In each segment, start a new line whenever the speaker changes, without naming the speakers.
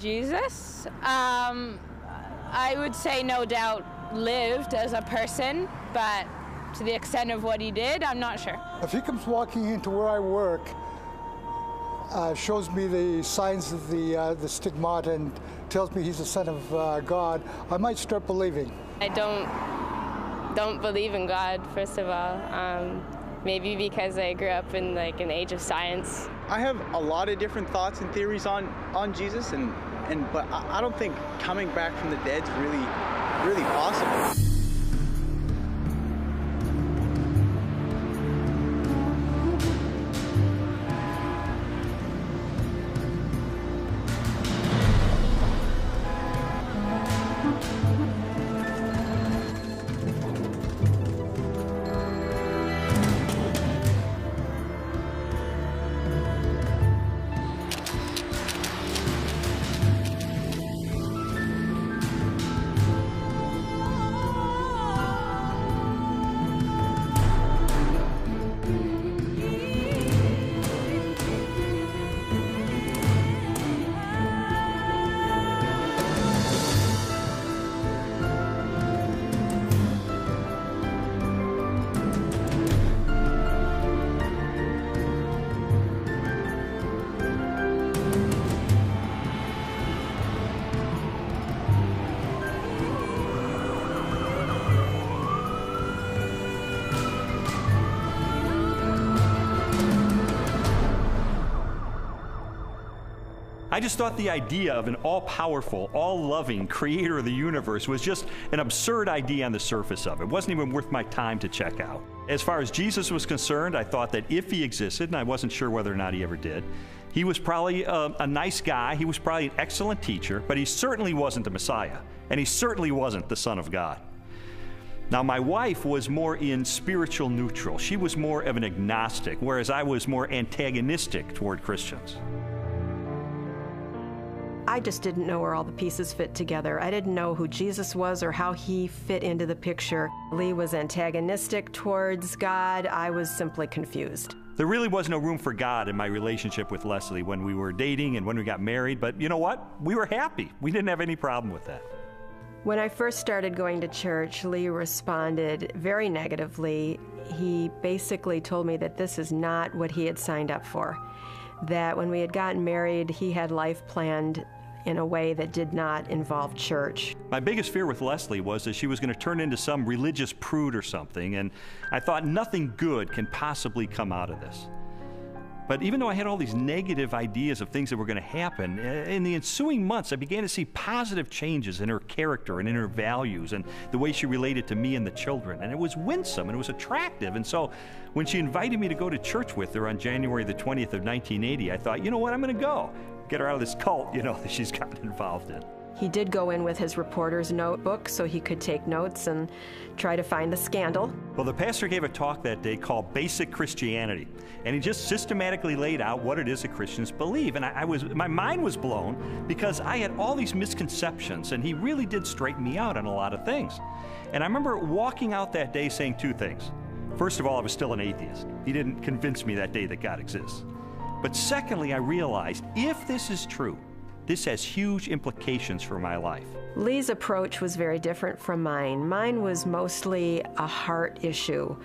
Jesus, I would say no doubt lived as a person, but to the extent of what he did, I'm not sure.
If he comes walking into where I work, shows me the signs of the stigmata and tells me he's the Son of God, I might start believing.
I don't believe in God, first of all. Maybe because I grew up in like an age of science.
I have a lot of different thoughts and theories on Jesus, but I don't think coming back from the dead's really possible.
I just thought the idea of an all-powerful, all-loving creator of the universe was just an absurd idea on the surface of it. It wasn't even worth my time to check out. As far as Jesus was concerned, I thought that if he existed, and I wasn't sure whether or not he ever did, he was probably a nice guy, he was probably an excellent teacher, but he certainly wasn't the Messiah, and he certainly wasn't the Son of God. Now, my wife was more in spiritual neutral. She was more of an agnostic, whereas I was more antagonistic toward Christians.
I just didn't know where all the pieces fit together. I didn't know who Jesus was or how he fit into the picture. Lee was antagonistic towards God. I was simply confused.
There really was no room for God in my relationship with Leslie when we were dating and when we got married, but you know what? We were happy. We didn't have any problem with that.
When I first started going to church, Lee responded very negatively. He basically told me that this is not what he had signed up for, that when we had gotten married, he had life planned in a way that did not involve church.
My biggest fear with Leslie was that she was going to turn into some religious prude or something, and I thought nothing good can possibly come out of this. But even though I had all these negative ideas of things that were going to happen, in the ensuing months I began to see positive changes in her character and in her values and the way she related to me and the children. And it was winsome and it was attractive. And so when she invited me to go to church with her on January the 20th of 1980, I thought, you know what, I'm going to go. Get her out of this cult, that she's gotten involved in.
He did go in with his reporter's notebook so he could take notes and try to find the scandal.
Well, the pastor gave a talk that day called Basic Christianity, and he just systematically laid out what it is that Christians believe. And my mind was blown because I had all these misconceptions, and he really did straighten me out on a lot of things. And I remember walking out that day saying two things. First of all, I was still an atheist. He didn't convince me that day that God exists. But secondly, I realized if this is true, this has huge implications for my life.
Lee's approach was very different from mine. Mine was mostly a heart issue.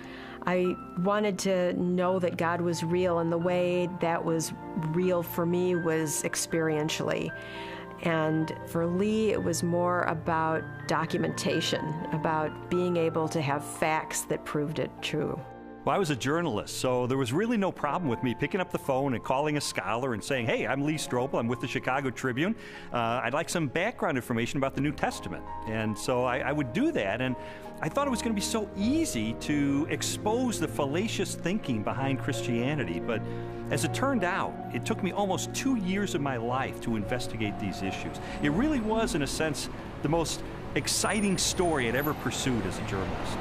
I wanted to know that God was real, and the way that was real for me was experientially. And for Lee, it was more about documentation, about being able to have facts that proved it true.
Well, I was a journalist, so there was really no problem with me picking up the phone and calling a scholar and saying, hey, I'm Lee Strobel, I'm with the Chicago Tribune. I'd like some background information about the New Testament. And so I would do that, and I thought it was going to be so easy to expose the fallacious thinking behind Christianity. But as it turned out, it took me almost 2 years of my life to investigate these issues. It really was, in a sense, the most exciting story I'd ever pursued as a journalist.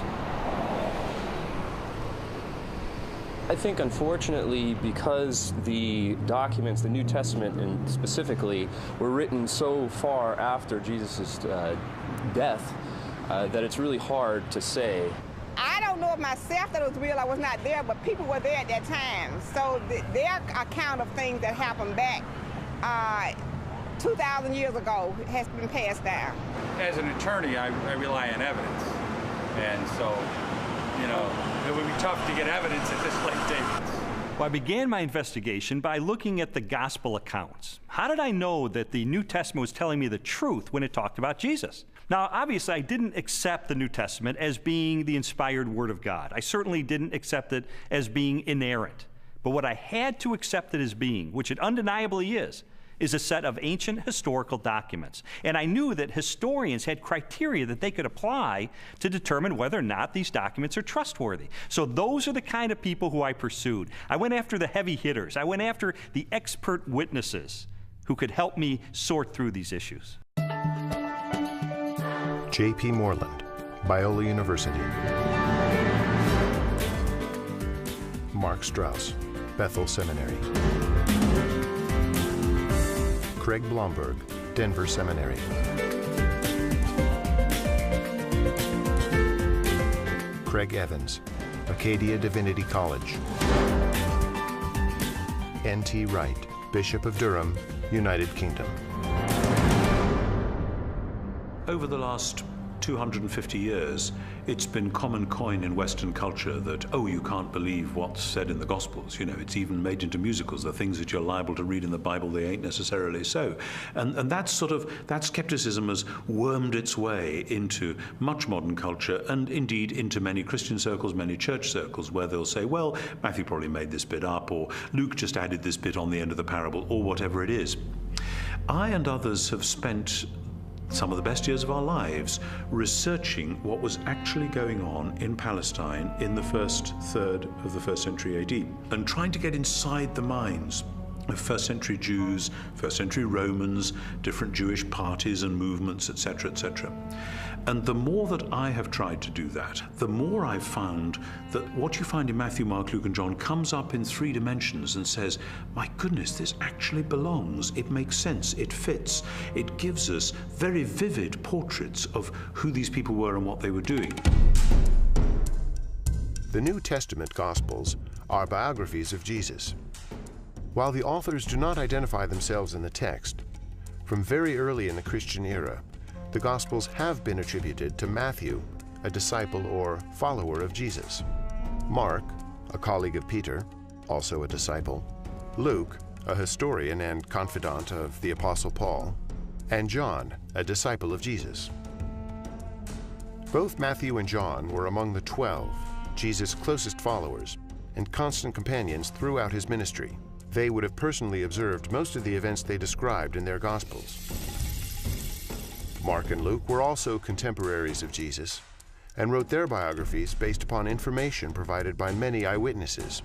I think, unfortunately, because the documents, the New Testament and specifically, were written so far after Jesus' death, that it's really hard to say.
I don't know if myself that it was real, I was not there, but people were there at that time. So their account of things that happened back 2,000 years ago has been passed down.
As an attorney, I rely on evidence. And so, you know, it would be tough to get evidence at this late date.
Well, I began my investigation by looking at the gospel accounts. How did I know that the New Testament was telling me the truth when it talked about Jesus? Now, obviously, I didn't accept the New Testament as being the inspired Word of God. I certainly didn't accept it as being inerrant. But what I had to accept it as being, which it undeniably is a set of ancient historical documents. And I knew that historians had criteria that they could apply to determine whether or not these documents are trustworthy. So those are the kind of people who I pursued. I went after the heavy hitters. I went after the expert witnesses who could help me sort through these issues.
J.P. Moreland, Biola University. Mark Strauss, Bethel Seminary. Craig Blomberg, Denver Seminary. Craig Evans, Acadia Divinity College. N.T. Wright, Bishop of Durham, United Kingdom.
Over the last 250 years, it's been common coin in Western culture that, oh, you can't believe what's said in the Gospels. You know, it's even made into musicals. The things that you're liable to read in the Bible, they ain't necessarily so. And that skepticism has wormed its way into much modern culture, and indeed into many Christian circles, many church circles, where they'll say, well, Matthew probably made this bit up, or Luke just added this bit on the end of the parable, or whatever it is. I and others have spent some of the best years of our lives researching what was actually going on in Palestine in the first third of the 1st century AD, and trying to get inside the minds of 1st century Jews, 1st century Romans, different Jewish parties and movements, etc., etc. And the more that I have tried to do that, the more I've found that what you find in Matthew, Mark, Luke, and John comes up in 3 dimensions and says, my goodness, this actually belongs. It makes sense. It fits. It gives us very vivid portraits of who these people were and what they were doing.
The New Testament Gospels are biographies of Jesus. While the authors do not identify themselves in the text, from very early in the Christian era, the Gospels have been attributed to Matthew, a disciple or follower of Jesus, Mark, a colleague of Peter, also a disciple, Luke, a historian and confidant of the Apostle Paul, and John, a disciple of Jesus. Both Matthew and John were among the 12, Jesus' closest followers, and constant companions throughout his ministry. They would have personally observed most of the events they described in their Gospels. Mark and Luke were also contemporaries of Jesus and wrote their biographies based upon information provided by many eyewitnesses.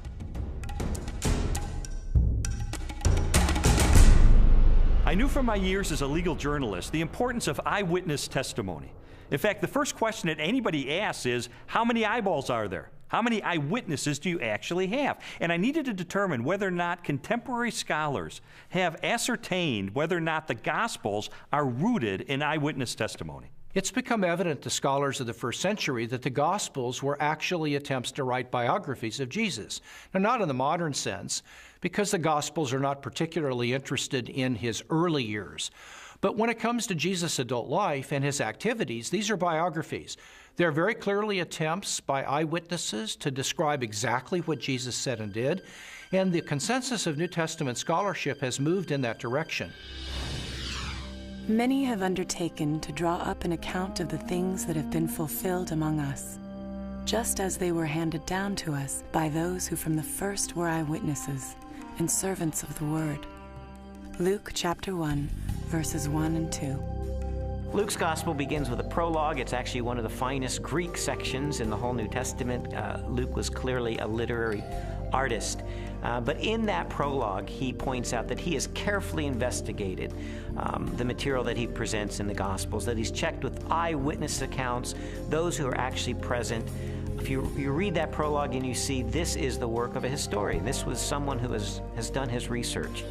I knew from my years as a legal journalist the importance of eyewitness testimony. In fact, the first question that anybody asks is, how many eyeballs are there? How many eyewitnesses do you actually have? And I needed to determine whether or not contemporary scholars have ascertained whether or not the Gospels are rooted in eyewitness testimony.
It's become evident to scholars of the 1st century that the Gospels were actually attempts to write biographies of Jesus. Now, not in the modern sense, because the Gospels are not particularly interested in his early years. But when it comes to Jesus' adult life and his activities, these are biographies. They're very clearly attempts by eyewitnesses to describe exactly what Jesus said and did, and the consensus of New Testament scholarship has moved in that direction.
Many have undertaken to draw up an account of the things that have been fulfilled among us, just as they were handed down to us by those who from the first were eyewitnesses and servants of the word. Luke chapter 1, verses 1 and 2.
Luke's gospel begins with a prologue. It's actually one of the finest Greek sections in the whole New Testament. Luke was clearly a literary artist. But in that prologue, he points out that he has carefully investigated the material that he presents in the Gospels, that he's checked with eyewitness accounts, those who are actually present. If you read that prologue and you see this is the work of a historian, this was someone who has done his research.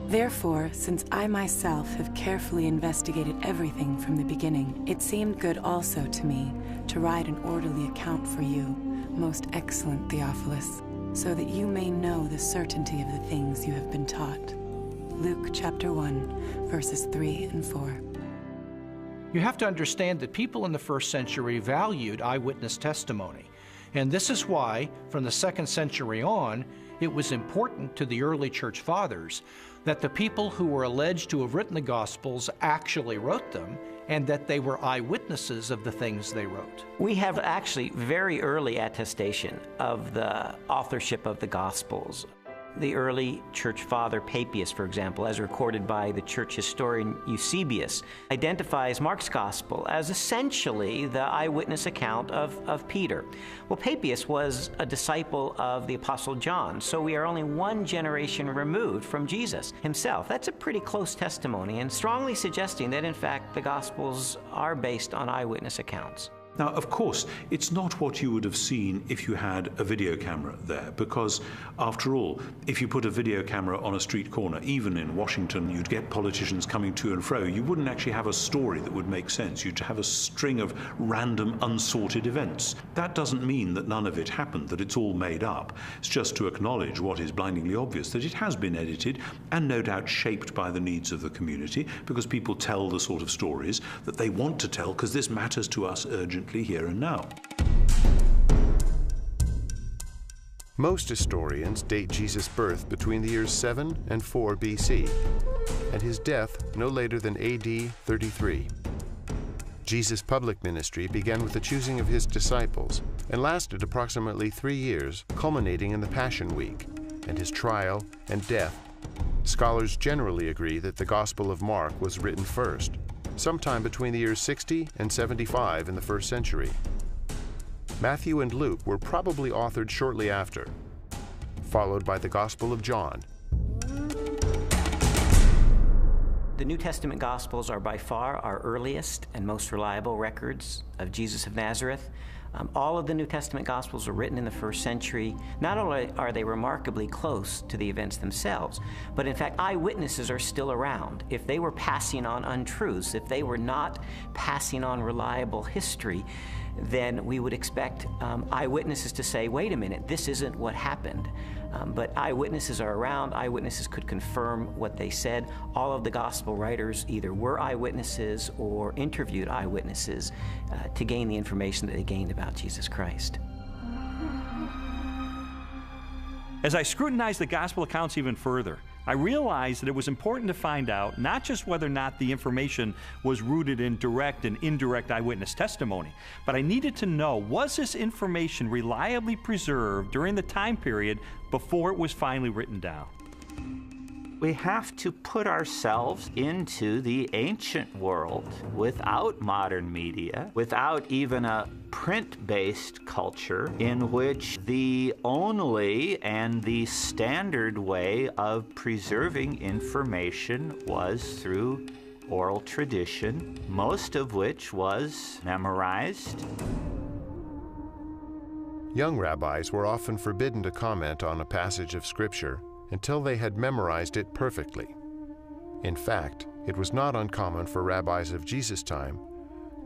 Therefore, since I myself have carefully investigated everything from the beginning, it seemed good also to me to write an orderly account for you, most excellent Theophilus, so that you may know the certainty of the things you have been taught. Luke chapter 1, verses 3 and 4.
You have to understand that people in the first century valued eyewitness testimony. And this is why, from the 2nd century on, it was important to the early church fathers that the people who were alleged to have written the Gospels actually wrote them, and that they were eyewitnesses of the things they wrote.
We have actually very early attestation of the authorship of the Gospels. The early church father Papias, for example, as recorded by the church historian Eusebius, identifies Mark's gospel as essentially the eyewitness account of Peter. Well, Papias was a disciple of the Apostle John, so we are only one generation removed from Jesus himself. That's a pretty close testimony, and strongly suggesting that, in fact, the Gospels are based on eyewitness accounts.
Now, of course, it's not what you would have seen if you had a video camera there, because, after all, if you put a video camera on a street corner, even in Washington, you'd get politicians coming to and fro. You wouldn't actually have a story that would make sense. You'd have a string of random, unsorted events. That doesn't mean that none of it happened, that it's all made up. It's just to acknowledge what is blindingly obvious, that it has been edited and no doubt shaped by the needs of the community, because people tell the sort of stories that they want to tell, because this matters to us urgently here and now.
Most historians date Jesus' birth between the years 7 and 4 BC, and his death no later than AD 33. Jesus' public ministry began with the choosing of his disciples and lasted approximately 3 years, culminating in the Passion Week and his trial and death. Scholars generally agree that the Gospel of Mark was written first, sometime between the years 60 and 75 in the 1st century. Matthew and Luke were probably authored shortly after, followed by the Gospel of John.
The New Testament Gospels are by far our earliest and most reliable records of Jesus of Nazareth. All of the New Testament Gospels were written in the 1st century. Not only are they remarkably close to the events themselves, but in fact, eyewitnesses are still around. If they were passing on untruths, if they were not passing on reliable history, then we would expect eyewitnesses to say, wait a minute, this isn't what happened. But eyewitnesses are around. Eyewitnesses could confirm what they said. All of the gospel writers either were eyewitnesses or interviewed eyewitnesses to gain the information that they gained about Jesus Christ.
As I scrutinized the gospel accounts even further, I realized that it was important to find out not just whether or not the information was rooted in direct and indirect eyewitness testimony, but I needed to know, was this information reliably preserved during the time period before it was finally written down?
We have to put ourselves into the ancient world without modern media, without even a print-based culture in which the only and the standard way of preserving information was through oral tradition, most of which was memorized.
Young rabbis were often forbidden to comment on a passage of Scripture until they had memorized it perfectly. In fact, it was not uncommon for rabbis of Jesus' time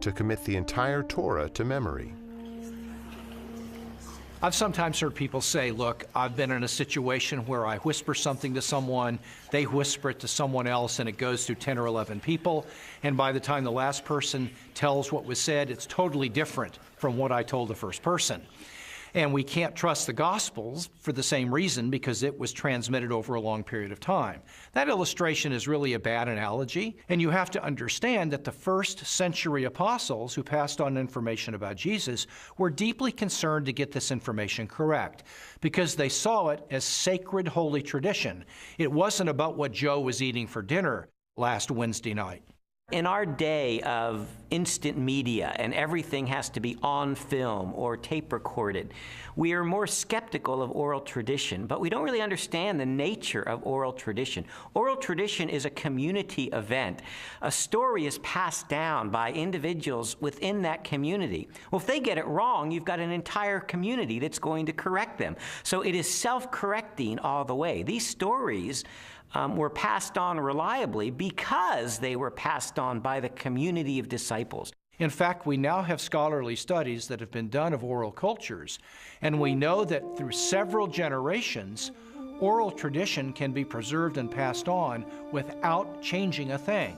to commit the entire Torah to memory.
I've sometimes heard people say, look, I've been in a situation where I whisper something to someone, they whisper it to someone else, and it goes through 10 or 11 people, and by the time the last person tells what was said, it's totally different from what I told the first person. And we can't trust the Gospels for the same reason, because it was transmitted over a long period of time. That illustration is really a bad analogy, and you have to understand that the 1st century apostles who passed on information about Jesus were deeply concerned to get this information correct, because they saw it as sacred holy tradition. It wasn't about what Joe was eating for dinner last Wednesday night.
In our day of instant media and everything has to be on film or tape recorded, we are more skeptical of oral tradition, but we don't really understand the nature of oral tradition. Oral tradition is a community event. A story is passed down by individuals within that community. Well, if they get it wrong, you've got an entire community that's going to correct them. So it is self-correcting all the way. These stories were passed on reliably because they were passed on by the community of disciples.
In fact, we now have scholarly studies that have been done of oral cultures, and we know that through several generations, Oral tradition can be preserved and passed on without changing a thing.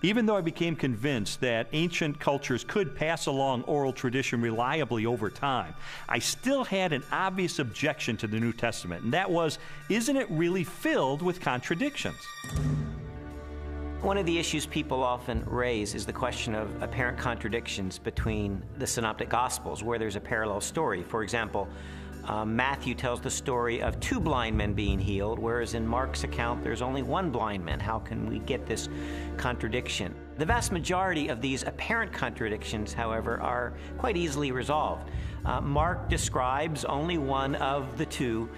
Even though I became convinced that ancient cultures could pass along oral tradition reliably over time, I still had an obvious objection to the New Testament, and that was, isn't it really filled with contradictions?
One of the issues people often raise is the question of apparent contradictions between the Synoptic Gospels, where there's a parallel story. For example, Matthew tells the story of 2 blind men being healed, whereas in Mark's account there's only 1 blind man. How can we get this contradiction? The vast majority of these apparent contradictions, however, are quite easily resolved. Mark describes only one of the 2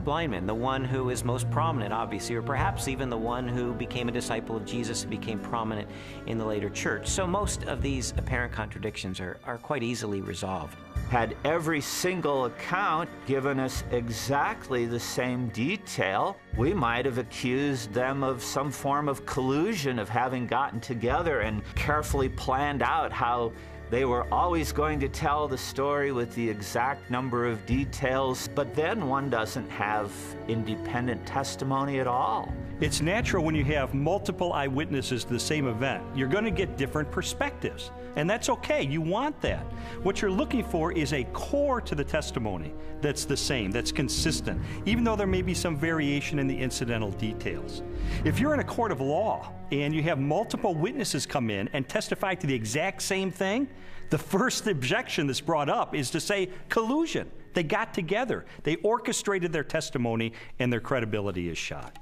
blind men, the one who is most prominent, obviously, or perhaps even the one who became a disciple of Jesus and became prominent in the later church. So most of these apparent contradictions are quite easily resolved.
Had every single account given us exactly the same detail, we might have accused them of some form of collusion, of having gotten together and carefully planned out how they were always going to tell the story with the exact number of details, but then one doesn't have independent testimony at all.
It's natural when you have multiple eyewitnesses to the same event. You're going to get different perspectives, and that's okay. You want that. What you're looking for is a core to the testimony that's the same, that's consistent, even though there may be some variation in the incidental details. If you're in a court of law and you have multiple witnesses come in and testify to the exact same thing, the first objection that's brought up is to say collusion. They got together. They orchestrated their testimony, and their credibility is shot.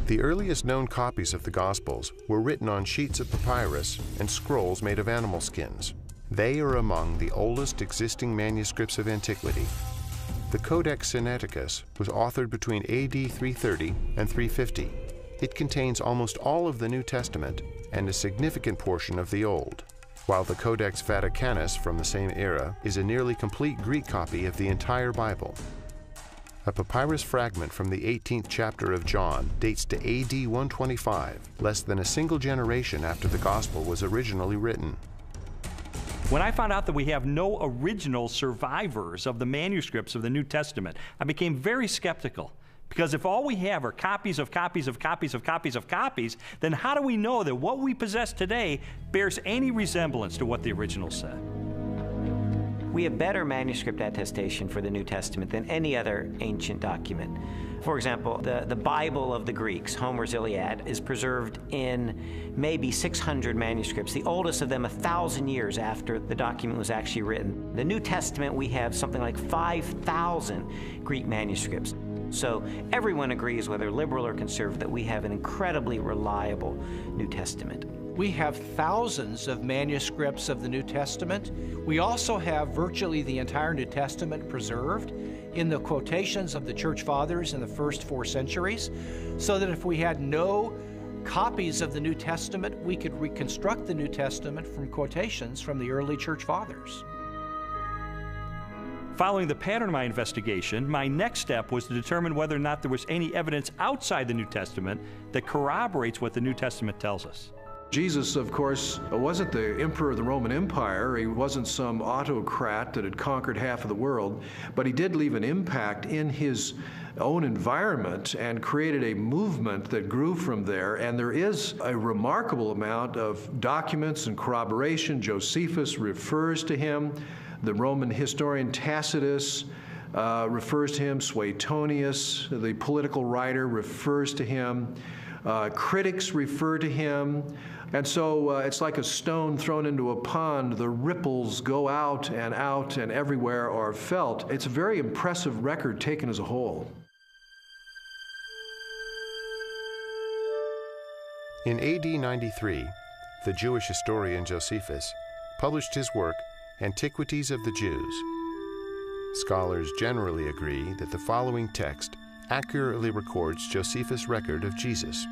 The earliest known copies of the Gospels were written on sheets of papyrus and scrolls made of animal skins. They are among the oldest existing manuscripts of antiquity. The Codex Sinaiticus was authored between AD 330 and 350. It contains almost all of the New Testament and a significant portion of the Old, while the Codex Vaticanus from the same era is a nearly complete Greek copy of the entire Bible. A papyrus fragment from the 18th chapter of John dates to AD 125, less than a single generation after the Gospel was originally written.
When I found out that we have no original survivors of the manuscripts of the New Testament, I became very skeptical. Because if all we have are copies of copies of copies of copies of copies, then how do we know that what we possess today bears any resemblance to what the original said?
We have better manuscript attestation for the New Testament than any other ancient document. For example, the Bible of the Greeks, Homer's Iliad, is preserved in maybe 600 manuscripts, the oldest of them 1,000 years after the document was actually written. The New Testament, we have something like 5,000 Greek manuscripts. So everyone agrees, whether liberal or conservative, that we have an incredibly reliable New Testament.
We have thousands of manuscripts of the New Testament. We also have virtually the entire New Testament preserved in the quotations of the Church Fathers in the first 4 centuries, so that if we had no copies of the New Testament, we could reconstruct the New Testament from quotations from the early Church Fathers.
Following the pattern of my investigation, my next step was to determine whether or not there was any evidence outside the New Testament that corroborates what the New Testament tells us.
Jesus, of course, wasn't the emperor of the Roman Empire. He wasn't some autocrat that had conquered half of the world, but he did leave an impact in his own environment and created a movement that grew from there. And there is a remarkable amount of documents and corroboration. Josephus refers to him. The Roman historian Tacitus refers to him. Suetonius, the political writer, refers to him. Critics refer to him. And so it's like a stone thrown into a pond. The ripples go out and everywhere are felt. It's a very impressive record taken as a whole.
In AD 93, the Jewish historian Josephus published his work, Antiquities of the Jews. Scholars generally agree that the following text accurately records Josephus' record of Jesus.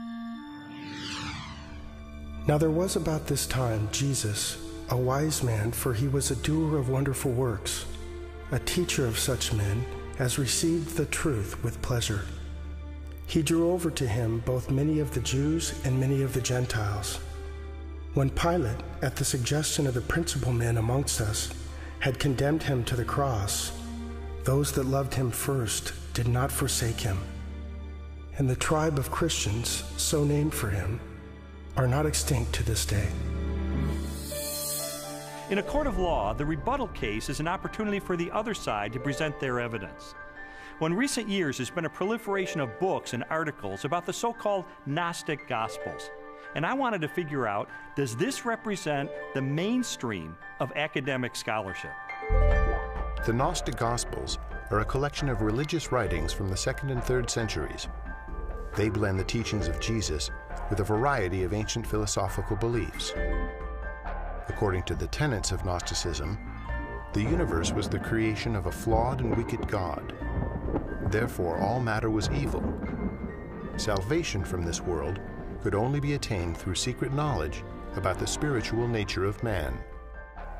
Now there was about this time Jesus, a wise man, for he was a doer of wonderful works, a teacher of such men as received the truth with pleasure. He drew over to him both many of the Jews and many of the Gentiles. When Pilate, at the suggestion of the principal men amongst us, had condemned him to the cross, those that loved him first did not forsake him. And the tribe of Christians, so named for him, are not extinct to this day.
In a court of law, the rebuttal case is an opportunity for the other side to present their evidence. Well, in recent years, there's been a proliferation of books and articles about the so-called Gnostic Gospels. And I wanted to figure out, does this represent the mainstream of academic scholarship?
The Gnostic Gospels are a collection of religious writings from the 2nd and 3rd centuries. They blend the teachings of Jesus with a variety of ancient philosophical beliefs. According to the tenets of Gnosticism, the universe was the creation of a flawed and wicked God. Therefore, all matter was evil. Salvation from this world could only be attained through secret knowledge about the spiritual nature of man.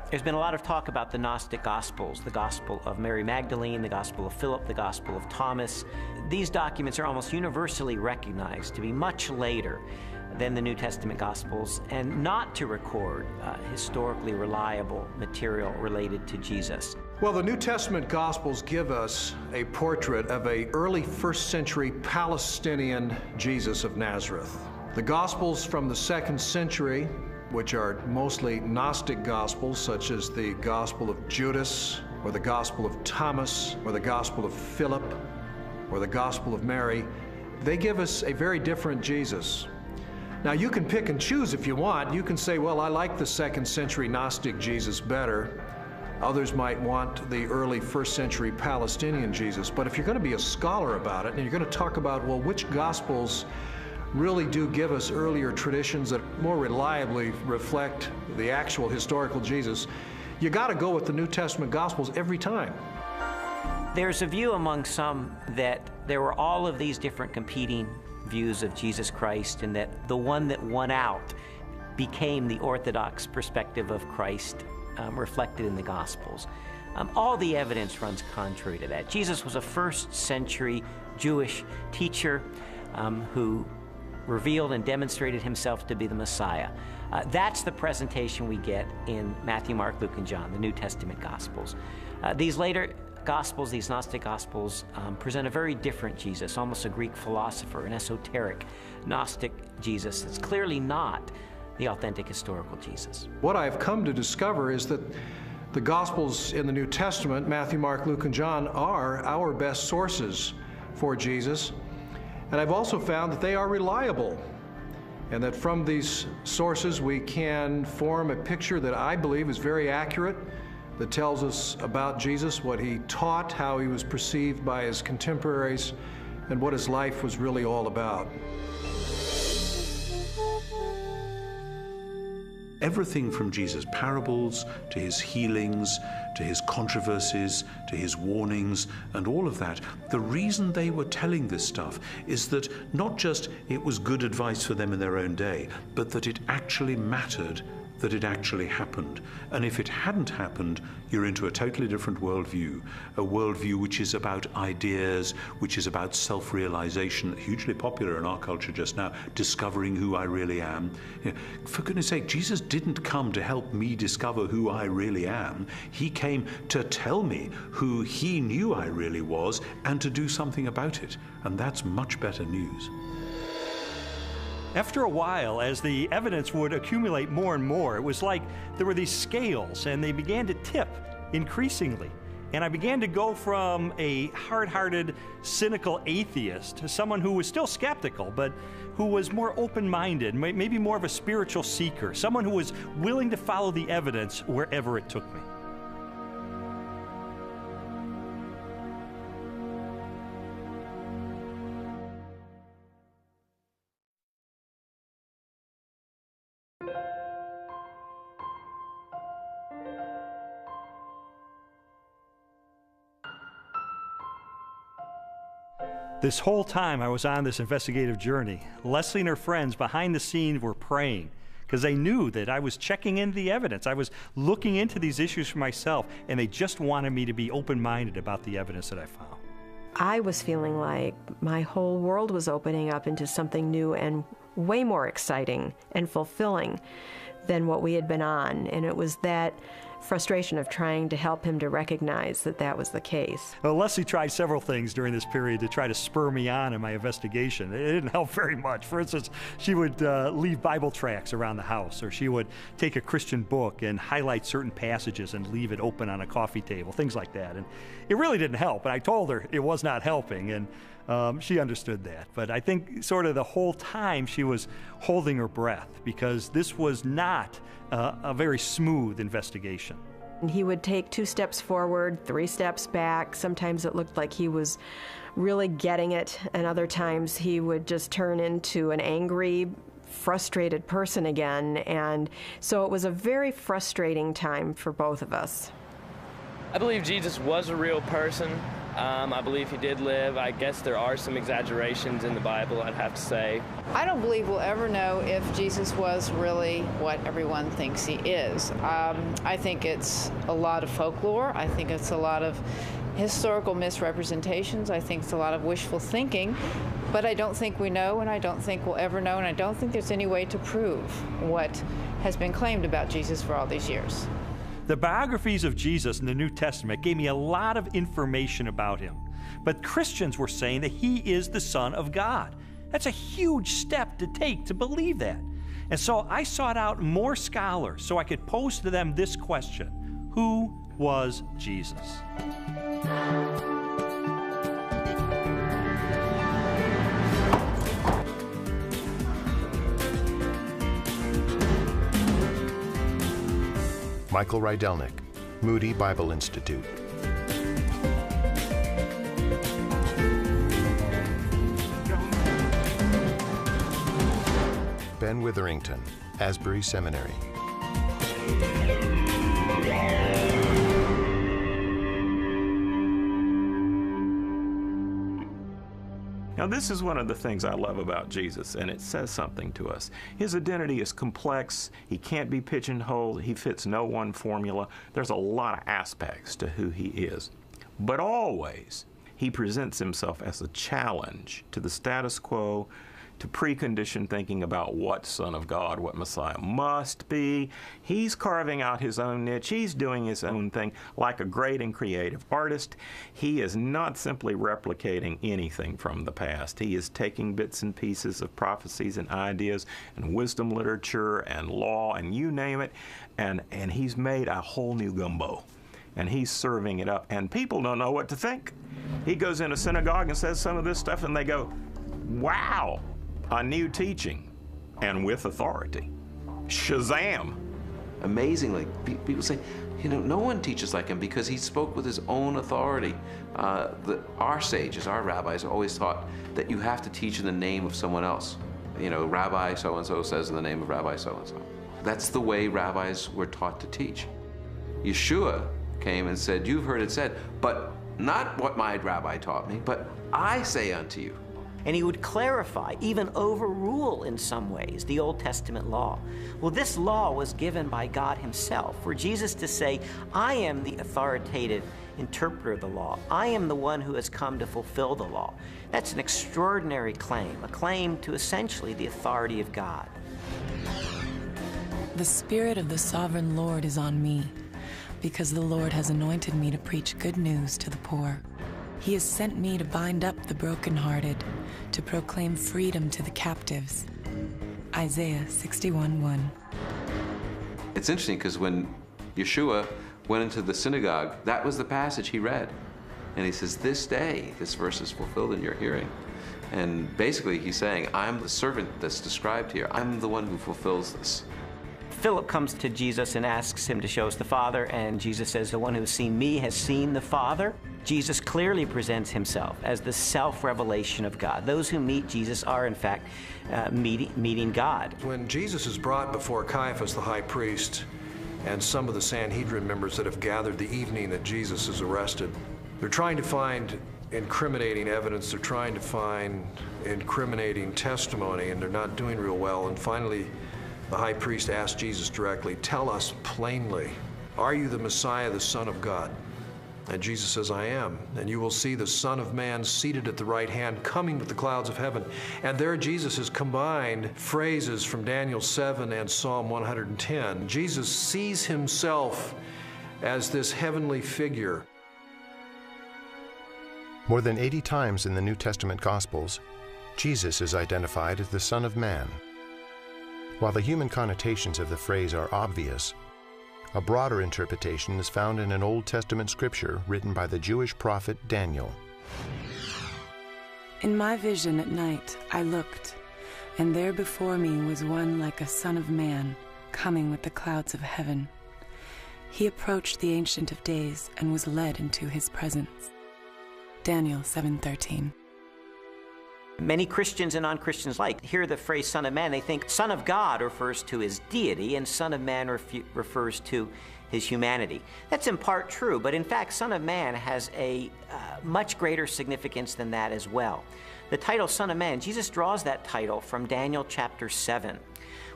There's been a lot of talk about the Gnostic Gospels, the Gospel of Mary Magdalene, the Gospel of Philip, the Gospel of Thomas. These documents are almost universally recognized to be much later than the New Testament Gospels and not to record historically reliable material related to Jesus.
Well, the New Testament Gospels give us a portrait of an early 1st century Palestinian Jesus of Nazareth. The Gospels from the 2nd century, which are mostly Gnostic Gospels, such as the Gospel of Judas, or the Gospel of Thomas, or the Gospel of Philip, or the Gospel of Mary, they give us a very different Jesus. Now, you can pick and choose if you want. You can say, well, I like the 2nd century Gnostic Jesus better. Others might want the early 1st century Palestinian Jesus. But if you're going to be a scholar about it, and you're going to talk about, well, which Gospels really do give us earlier traditions that more reliably reflect the actual historical Jesus, you got to go with the New Testament Gospels every time.
There's a view among some that there were all of these different competing views of Jesus Christ, and that the one that won out became the orthodox perspective of Christ reflected in the Gospels. All the evidence runs contrary to that. Jesus was a 1st century Jewish teacher who revealed and demonstrated himself to be the Messiah. That's the presentation we get in Matthew, Mark, Luke, and John, the New Testament Gospels. These later Gospels, these Gnostic Gospels, present a very different Jesus, almost a Greek philosopher, an esoteric Gnostic Jesus that's clearly not the authentic historical Jesus.
What I've come to discover is that the Gospels in the New Testament, Matthew, Mark, Luke, and John, are our best sources for Jesus. And I've also found that they are reliable, and that from these sources we can form a picture that I believe is very accurate, that tells us about Jesus, what he taught, how he was perceived by his contemporaries, and what his life was really all about.
Everything from Jesus' parables to his healings, to his controversies, to his warnings, and all of that, the reason they were telling this stuff is that not just it was good advice for them in their own day, but that it actually mattered, that it actually happened. And if it hadn't happened, you're into a totally different worldview, a worldview which is about ideas, which is about self-realization, hugely popular in our culture just now, discovering who I really am. You know, for goodness sake, Jesus didn't come to help me discover who I really am. He came to tell me who he knew I really was and to do something about it. And that's much better news.
After a while, as the evidence would accumulate more and more, it was like there were these scales and they began to tip increasingly. And I began to go from a hard-hearted, cynical atheist to someone who was still skeptical, but who was more open-minded, maybe more of a spiritual seeker, someone who was willing to follow the evidence wherever it took me. This whole time I was on this investigative journey, Leslie and her friends behind the scenes were praying because they knew that I was checking into the evidence. I was looking into these issues for myself, and they just wanted me to be open-minded about the evidence that I found.
I was feeling like my whole world was opening up into something new and way more exciting and fulfilling than what we had been on. And it was that frustration of trying to help him to recognize that that was the case.
Well, Leslie tried several things during this period to try to spur me on in my investigation. It didn't help very much. For instance, she would leave Bible tracts around the house, or she would take a Christian book and highlight certain passages and leave it open on a coffee table, things like that. And it really didn't help. And I told her it was not helping, and she understood that. But I think sort of the whole time she was holding her breath, because this was not a very smooth investigation.
And he would take 2 steps forward, 3 steps back. Sometimes it looked like he was really getting it, and other times he would just turn into an angry, frustrated person again. And so it was a very frustrating time for both of us.
I believe Jesus was a real person. I believe he did live. I guess there are some exaggerations in the Bible, I'd have to say.
I don't believe we'll ever know if Jesus was really what everyone thinks he is. I think it's a lot of folklore. I think it's a lot of historical misrepresentations. I think it's a lot of wishful thinking. But I don't think we know, and I don't think we'll ever know, and I don't think there's any way to prove what has been claimed about Jesus for all these years.
The biographies of Jesus in the New Testament gave me a lot of information about him. But Christians were saying that he is the Son of God. That's a huge step to take to believe that. And so I sought out more scholars so I could pose to them this question: who was Jesus?
Michael Rydelnik, Moody Bible Institute. Ben Witherington, Asbury Seminary.
Now, this is one of the things I love about Jesus, and it says something to us. His identity is complex. He can't be pigeonholed. He fits no one formula. There's a lot of aspects to who he is. But always, he presents himself as a challenge to the status quo, to preconditioned thinking about what Son of God, what Messiah must be. He's carving out his own niche. He's doing his own thing like a great and creative artist. He is not simply replicating anything from the past. He is taking bits and pieces of prophecies and ideas and wisdom literature and law and you name it, and he's made a whole new gumbo. And he's serving it up, and people don't know what to think. He goes in a synagogue and says some of this stuff, and they go, wow, a new teaching, and with authority. Shazam!
Amazingly, people say, you know, no one teaches like him because he spoke with his own authority. Our sages, our rabbis, always taught that you have to teach in the name of someone else. You know, Rabbi so-and-so says in the name of Rabbi so-and-so. That's the way rabbis were taught to teach. Yeshua came and said, you've heard it said, but not what my rabbi taught me, but I say unto you.
And he would clarify, even overrule in some ways, the Old Testament law. Well, this law was given by God himself, for Jesus to say, I am the authoritative interpreter of the law. I am the one who has come to fulfill the law. That's an extraordinary claim, a claim to essentially the authority of God.
The Spirit of the Sovereign Lord is on me, because the Lord has anointed me to preach good news to the poor. He has sent me to bind up the brokenhearted, to proclaim freedom to the captives. Isaiah 61:1.
It's interesting because when Yeshua went into the synagogue, that was the passage he read. And he says, this day, this verse is fulfilled in your hearing. And basically he's saying, I'm the servant that's described here. I'm the one who fulfills this.
Philip comes to Jesus and asks him to show us the Father, and Jesus says, the one who has seen me has seen the Father. Jesus clearly presents himself as the self-revelation of God. Those who meet Jesus are, in fact, meeting God.
When Jesus is brought before Caiaphas, the high priest, and some of the Sanhedrin members that have gathered the evening that Jesus is arrested, they're trying to find incriminating evidence, they're trying to find incriminating testimony, and they're not doing real well. And finally, the high priest asked Jesus directly, tell us plainly, are you the Messiah, the Son of God? And Jesus says, I am. And you will see the Son of Man seated at the right hand, coming with the clouds of heaven. And there Jesus has combined phrases from Daniel 7 and Psalm 110. Jesus sees himself as this heavenly figure.
More than 80 times in the New Testament Gospels, Jesus is identified as the Son of Man. While the human connotations of the phrase are obvious, a broader interpretation is found in an Old Testament scripture written by the Jewish prophet Daniel.
In my vision at night I looked, and there before me was one like a son of man, coming with the clouds of heaven. He approached the Ancient of Days and was led into his presence. Daniel 7:13.
Many Christians and non-Christians hear the phrase Son of Man, they think Son of God refers to his deity and Son of Man refers to his humanity. That's in part true, but in fact Son of Man has a much greater significance than that as well. The title Son of Man, Jesus draws that title from Daniel chapter 7,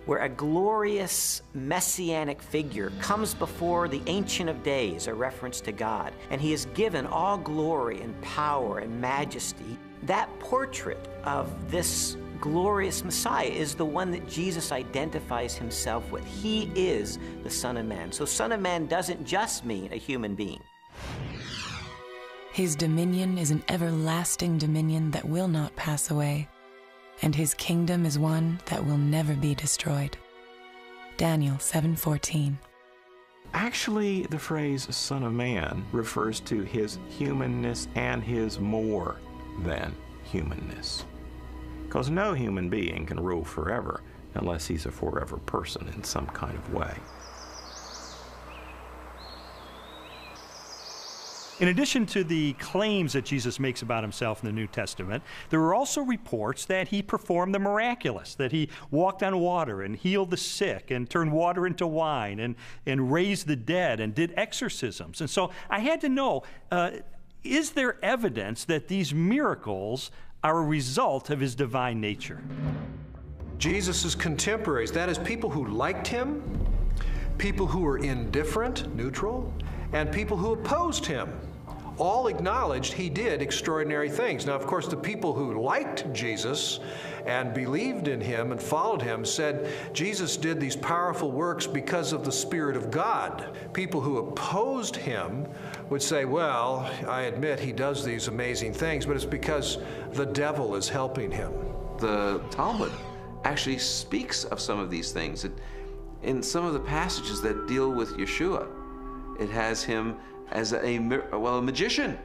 where a glorious messianic figure comes before the Ancient of Days, a reference to God, and he is given all glory and power and majesty. That portrait of this glorious Messiah is the one that Jesus identifies himself with. He is the Son of Man. So Son of Man doesn't just mean a human being.
His dominion is an everlasting dominion that will not pass away, and his kingdom is one that will never be destroyed. Daniel 7:14.
Actually, the phrase Son of Man refers to his humanness and his more than humanness. Because no human being can rule forever unless he's a forever person in some kind of way.
In addition to the claims that Jesus makes about himself in the New Testament, there are also reports that he performed the miraculous, that he walked on water and healed the sick and turned water into wine and raised the dead and did exorcisms. And so I had to know, is there evidence that these miracles are a result of his divine nature?
Jesus' contemporaries, that is, people who liked him, people who were indifferent, neutral, and people who opposed him, all acknowledged he did extraordinary things. Now, of course, the people who liked Jesus and believed in him and followed him said Jesus did these powerful works because of the Spirit of God. People who opposed him would say, well, I admit he does these amazing things, but it's because the devil is helping him.
The Talmud actually speaks of some of these things. In some of the passages that deal with Yeshua, it has him as a magician.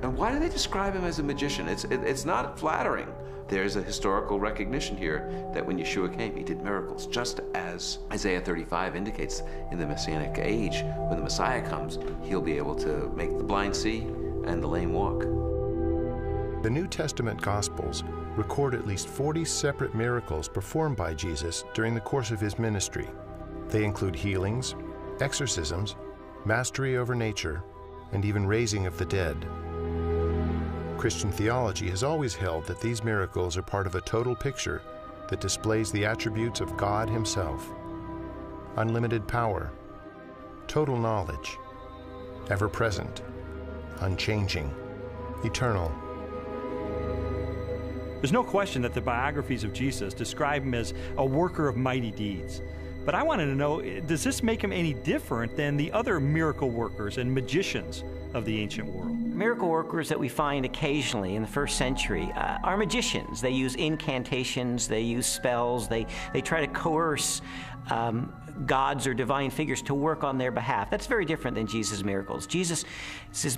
And why do they describe him as a magician? It's not flattering. There's a historical recognition here that when Yeshua came, he did miracles, just as Isaiah 35 indicates in the Messianic age. When the Messiah comes, he'll be able to make the blind see and the lame walk.
The New Testament Gospels record at least 40 separate miracles performed by Jesus during the course of his ministry. They include healings, exorcisms, mastery over nature, and even raising of the dead. Christian theology has always held that these miracles are part of a total picture that displays the attributes of God himself: unlimited power, total knowledge, ever-present, unchanging, eternal.
There's no question that the biographies of Jesus describe him as a worker of mighty deeds. But I wanted to know, does this make him any different than the other miracle workers and magicians of the ancient world?
Miracle workers that we find occasionally in the first century are magicians. They use incantations, they use spells, they try to coerce gods or divine figures to work on their behalf. That's very different than Jesus' miracles. Jesus'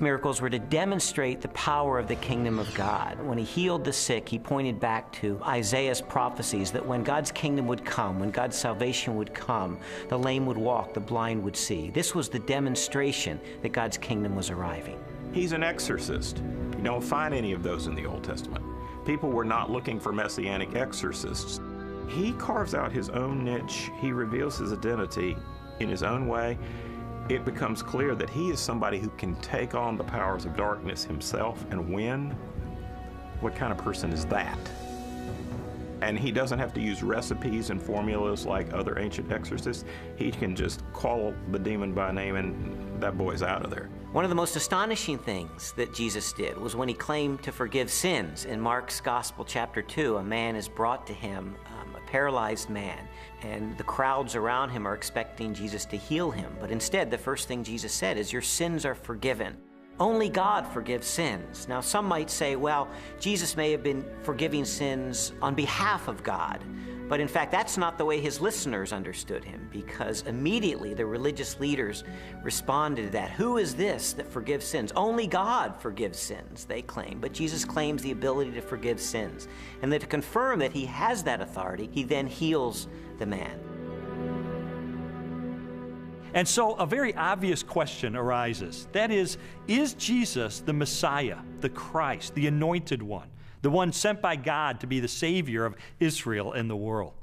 miracles were to demonstrate the power of the kingdom of God. When he healed the sick, he pointed back to Isaiah's prophecies that when God's kingdom would come, when God's salvation would come, the lame would walk, the blind would see. This was the demonstration that God's kingdom was arriving.
He's an exorcist. You don't find any of those in the Old Testament. People were not looking for messianic exorcists. He carves out his own niche. He reveals his identity in his own way. It becomes clear that he is somebody who can take on the powers of darkness himself and win. What kind of person is that? And he doesn't have to use recipes and formulas like other ancient exorcists. He can just call the demon by name and that boy's out of there.
One of the most astonishing things that Jesus did was when he claimed to forgive sins. In Mark's Gospel, chapter 2, a man is brought to him, a paralyzed man, and the crowds around him are expecting Jesus to heal him. But instead, the first thing Jesus said is, "Your sins are forgiven." Only God forgives sins. Now, some might say, well, Jesus may have been forgiving sins on behalf of God. But in fact, that's not the way his listeners understood him, because immediately the religious leaders responded to that. Who is this that forgives sins? Only God forgives sins, they claim. But Jesus claims the ability to forgive sins. And then to confirm that he has that authority, he then heals the man.
And so a very obvious question arises. That is Jesus the Messiah, the Christ, the Anointed One, the one sent by God to be the Savior of Israel and the world?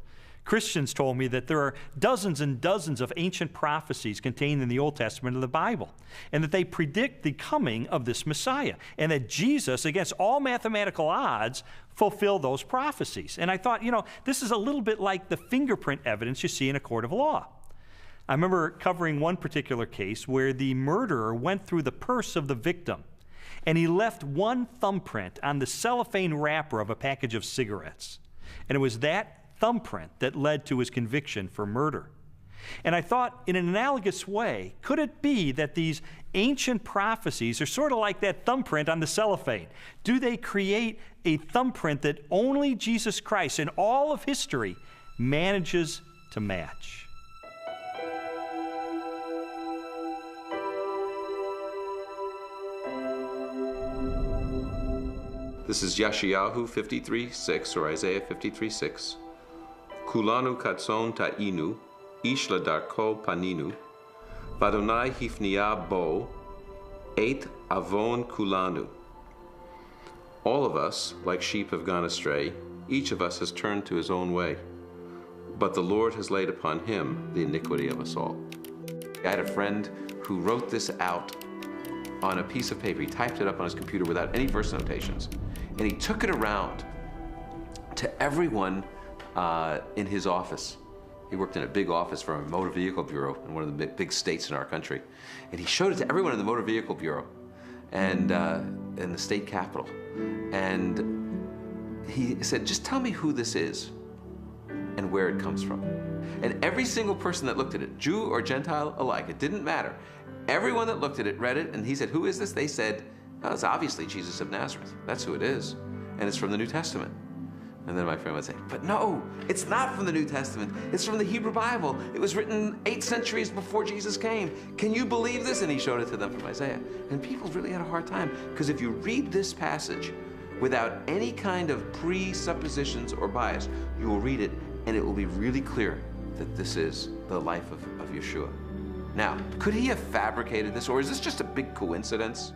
Christians told me that there are dozens and dozens of ancient prophecies contained in the Old Testament of the Bible, and that they predict the coming of this Messiah, and that Jesus, against all mathematical odds, fulfilled those prophecies. And I thought, this is a little bit like the fingerprint evidence you see in a court of law. I remember covering one particular case where the murderer went through the purse of the victim, and he left one thumbprint on the cellophane wrapper of a package of cigarettes. And it was that thumbprint that led to his conviction for murder. And I thought, in an analogous way, could it be that these ancient prophecies are sort of like that thumbprint on the cellophane? Do they create a thumbprint that only Jesus Christ in all of history manages to match?
This is Yeshayahu 53:6, or Isaiah 53:6. Kulanu katson ta'inu, ish ladarko paninu, vadonai hifnia bo, et avon kulanu. All of us, like sheep, have gone astray. Each of us has turned to his own way. But the Lord has laid upon him the iniquity of us all. I had a friend who wrote this out on a piece of paper. He typed it up on his computer without any verse notations. And he took it around to everyone in his office. He worked in a big office for a motor vehicle bureau in one of the big states in our country. And he showed it to everyone in the motor vehicle bureau and in the state capitol. And he said, just tell me who this is and where it comes from. And every single person that looked at it, Jew or Gentile alike, it didn't matter. Everyone that looked at it read it, and he said, who is this? They said, oh, it's obviously Jesus of Nazareth. That's who it is. And it's from the New Testament. And then my friend would say, but no, it's not from the New Testament. It's from the Hebrew Bible. It was written 8 centuries before Jesus came. Can you believe this? And he showed it to them from Isaiah. And people really had a hard time, because if you read this passage without any kind of presuppositions or bias, you will read it, and it will be really clear that this is the life of Yeshua. Now, could he have fabricated this, or is this just a big coincidence?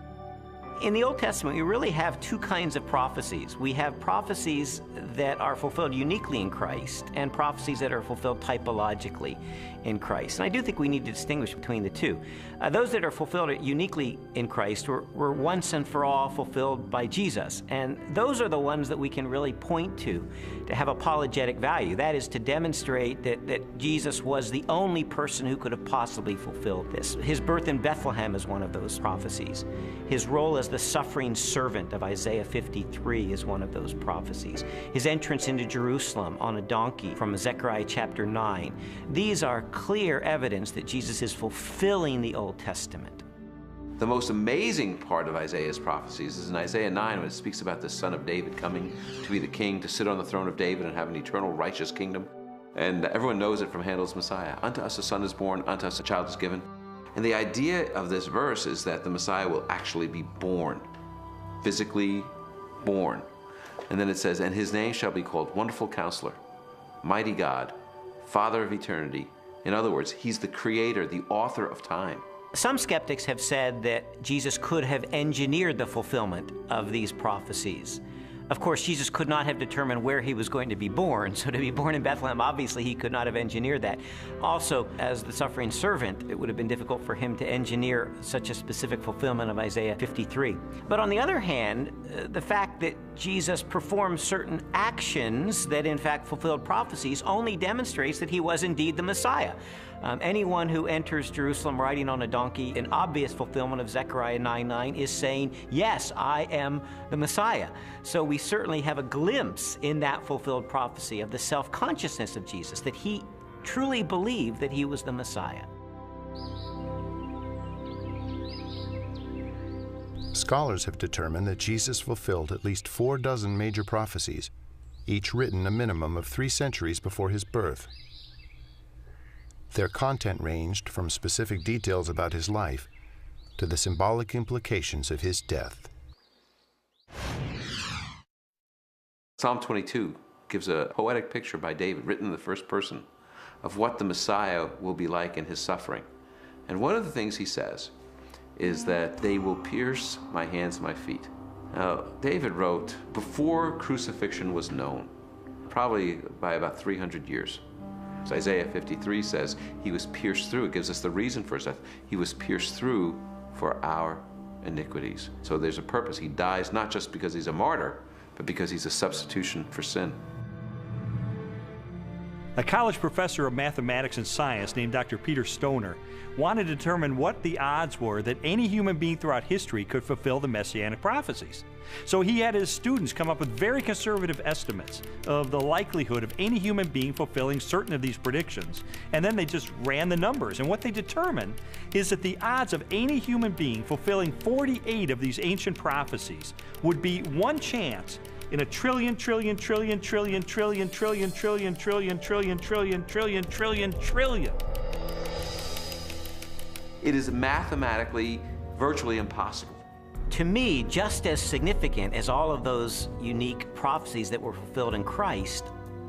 In the Old Testament, we really have 2 kinds of prophecies. We have prophecies that are fulfilled uniquely in Christ, and prophecies that are fulfilled typologically in Christ. And I do think we need to distinguish between the two. Those that are fulfilled uniquely in Christ were once and for all fulfilled by Jesus. And those are the ones that we can really point to have apologetic value. That is, to demonstrate that Jesus was the only person who could have possibly fulfilled this. His birth in Bethlehem is one of those prophecies. His role as the suffering servant of Isaiah 53 is one of those prophecies. His entrance into Jerusalem on a donkey from Zechariah chapter 9. These are clear evidence that Jesus is fulfilling the Old Testament.
The most amazing part of Isaiah's prophecies is in Isaiah 9, when it speaks about the son of David coming to be the king, to sit on the throne of David and have an eternal righteous kingdom. And everyone knows it from Handel's Messiah. Unto us a son is born, unto us a child is given. And the idea of this verse is that the Messiah will actually be born, physically born. And then it says, and his name shall be called Wonderful Counselor, Mighty God, Father of Eternity. In other words, he's the creator, the author of time.
Some skeptics have said that Jesus could have engineered the fulfillment of these prophecies. Of course, Jesus could not have determined where he was going to be born, so to be born in Bethlehem, obviously he could not have engineered that. Also, as the suffering servant, it would have been difficult for him to engineer such a specific fulfillment of Isaiah 53. But on the other hand, the fact that Jesus performed certain actions that in fact fulfilled prophecies only demonstrates that he was indeed the Messiah. Anyone who enters Jerusalem riding on a donkey, an obvious fulfillment of Zechariah 9:9, is saying, yes, I am the Messiah. So we certainly have a glimpse in that fulfilled prophecy of the self-consciousness of Jesus, that he truly believed that he was the Messiah.
Scholars have determined that Jesus fulfilled at least 46 major prophecies, each written a minimum of 3 centuries before his birth. Their content ranged from specific details about his life to the symbolic implications of his death.
Psalm 22 gives a poetic picture by David, written in the first person, of what the Messiah will be like in his suffering. And one of the things he says is that they will pierce my hands and my feet. Now, David wrote before crucifixion was known, probably by about 300 years. So Isaiah 53 says he was pierced through. It gives us the reason for his death. He was pierced through for our iniquities. So there's a purpose. He dies not just because he's a martyr, but because he's a substitution for sin.
A college professor of mathematics and science named Dr. Peter Stoner wanted to determine what the odds were that any human being throughout history could fulfill the messianic prophecies. So he had his students come up with very conservative estimates of the likelihood of any human being fulfilling certain of these predictions, and then they just ran the numbers. And what they determined is that the odds of any human being fulfilling 48 of these ancient prophecies would be 1 chance in a trillion.
It is mathematically virtually impossible.
To me, just as significant as all of those unique prophecies that were fulfilled in Christ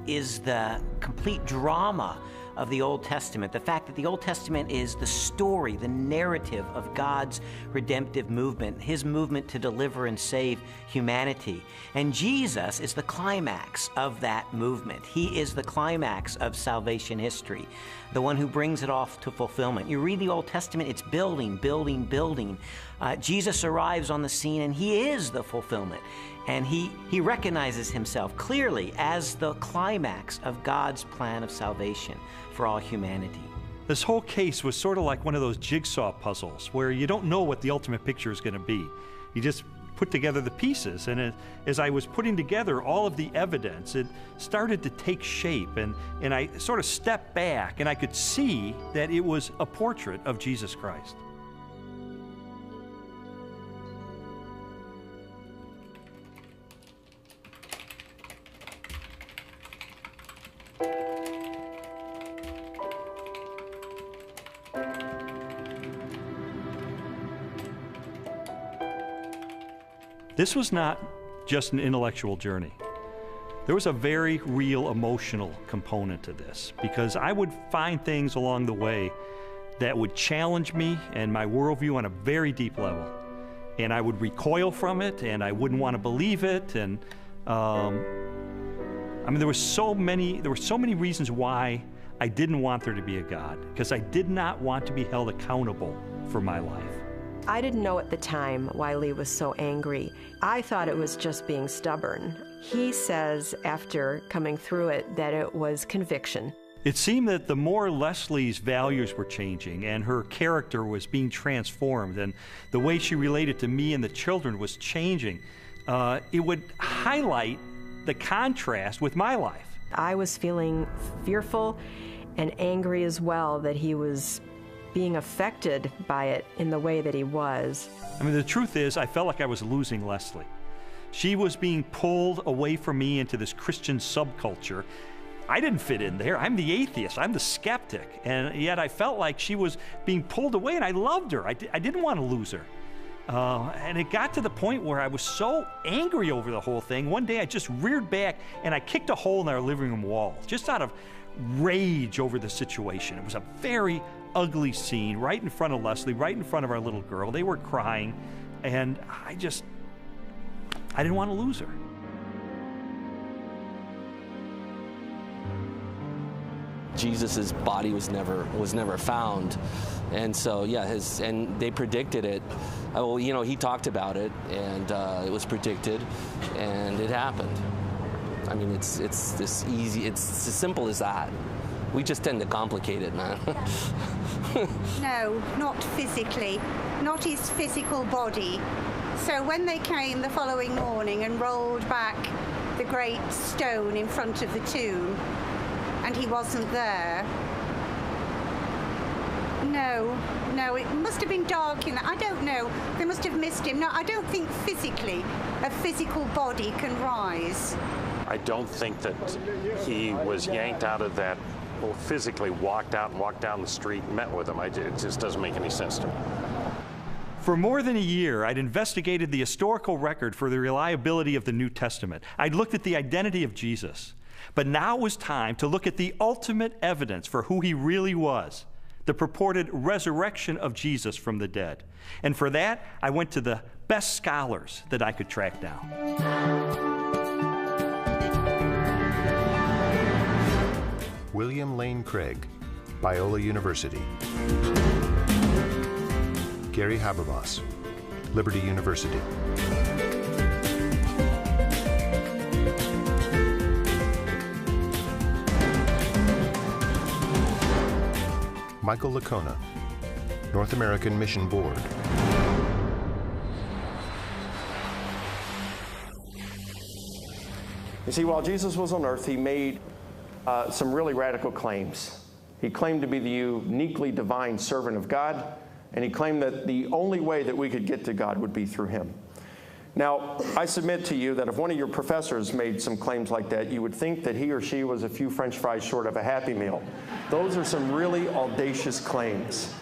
is the complete drama of the Old Testament. The fact that the Old Testament is the story, the narrative of God's redemptive movement, his movement to deliver and save humanity. And Jesus is the climax of that movement. He is the climax of salvation history, the one who brings it off to fulfillment. You read the Old Testament, it's building, building, building. Jesus arrives on the scene and he is the fulfillment. And he recognizes himself clearly as the climax of God's plan of salvation for all humanity.
This whole case was sort of like one of those jigsaw puzzles where you don't know what the ultimate picture is going to be. You just put together the pieces, and as I was putting together all of the evidence, it started to take shape, and I sort of stepped back and I could see that it was a portrait of Jesus Christ. This was not just an intellectual journey. There was a very real emotional component to this, because I would find things along the way that would challenge me and my worldview on a very deep level. And I would recoil from it, and I wouldn't want to believe it. And I mean, there were so many reasons why I didn't want there to be a God, because I did not want to be held accountable for my life.
I didn't know at the time why Lee was so angry. I thought it was just being stubborn. He says, after coming through it, that it was conviction.
It seemed that the more Leslie's values were changing and her character was being transformed and the way she related to me and the children was changing, it would highlight the contrast with my life.
I was feeling fearful and angry as well that he was being affected by it in the way that he was.
I mean, the truth is, I felt like I was losing Leslie. She was being pulled away from me into this Christian subculture. I didn't fit in there. I'm the atheist. I'm the skeptic. And yet I felt like she was being pulled away, and I loved her. I didn't want to lose her. And it got to the point where I was so angry over the whole thing. One day I just reared back and I kicked a hole in our living room wall, just out of rage over the situation. It was a very ugly scene right in front of Leslie, right in front of our little girl. They were crying, and I didn't want to lose her.
Jesus's body was never found, and so and they predicted it. Well, you know, he talked about it, and it was predicted, and it happened. I mean, it's this easy. It's as simple as that.
We just tend to complicate it, man.
No, not physically, not his physical body. So when they came the following morning and rolled back the great stone in front of the tomb, and he wasn't there, no, it must have been dark in that. I don't know. They must have missed him. No, I don't think physically a physical body can rise.
I don't think that he was yanked out of that, or physically walked out and walked down the street and met with him. It just doesn't make any sense to me.
For more than a year, I'd investigated the historical record for the reliability of the New Testament. I'd looked at the identity of Jesus. But now it was time to look at the ultimate evidence for who he really was, the purported resurrection of Jesus from the dead. And for that, I went to the best scholars that I could track down.
William Lane Craig, Biola University. Gary Habermas, Liberty University. Michael Licona, North American Mission Board.
You see, while Jesus was on earth, he made some really radical claims. He claimed to be the uniquely divine servant of God, and he claimed that the only way that we could get to God would be through him. Now, I submit to you that if one of your professors made some claims like that, you would think that he or she was a few French fries short of a Happy Meal. Those are some really audacious claims.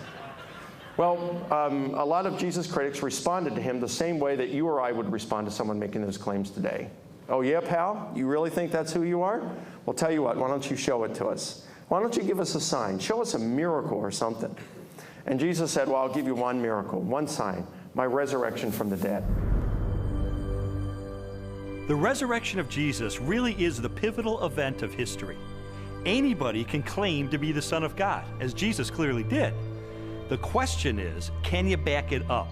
Well, a lot of Jesus critics responded to him the same way that you or I would respond to someone making those claims today. Oh yeah, pal? You really think that's who you are? Well, tell you what, why don't you show it to us? Why don't you give us a sign? Show us a miracle or something. And Jesus said, well, I'll give you one miracle, one sign, my resurrection from the dead.
The resurrection of Jesus really is the pivotal event of history. Anybody can claim to be the Son of God, as Jesus clearly did. The question is, can you back it up?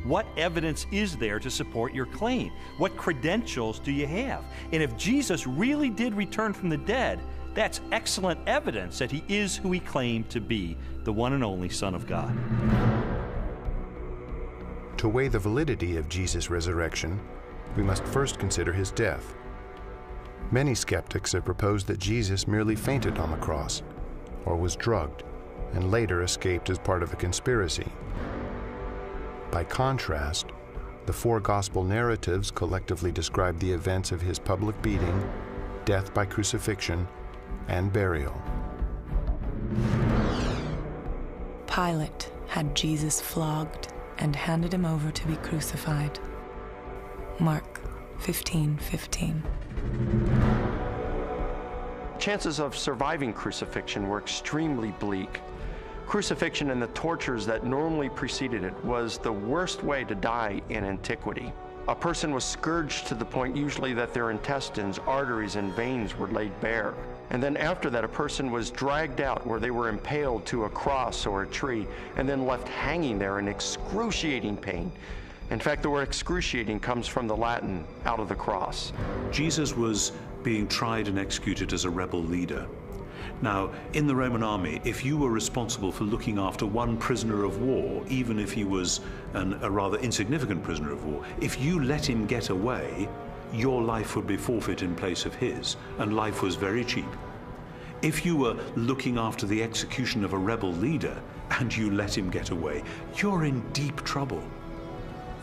What evidence is there to support your claim? What credentials do you have? And if Jesus really did return from the dead, that's excellent evidence that he is who he claimed to be, the one and only Son of God.
To weigh the validity of Jesus' resurrection, we must first consider his death. Many skeptics have proposed that Jesus merely fainted on the cross, or was drugged, and later escaped as part of a conspiracy. By contrast, the four gospel narratives collectively describe the events of his public beating, death by crucifixion, and burial.
Pilate had Jesus flogged and handed him over to be crucified. Mark 15:15.
Chances of surviving crucifixion were extremely bleak. Crucifixion and the tortures that normally preceded it was the worst way to die in antiquity. A person was scourged to the point usually that their intestines, arteries, and veins were laid bare. And then after that, a person was dragged out where they were impaled to a cross or a tree and then left hanging there in excruciating pain. In fact, the word excruciating comes from the Latin, out of the cross.
Jesus was being tried and executed as a rebel leader. Now, in the Roman army, if you were responsible for looking after one prisoner of war, even if he was a rather insignificant prisoner of war, if you let him get away, your life would be forfeit in place of his, and life was very cheap. If you were looking after the execution of a rebel leader and you let him get away, you're in deep trouble.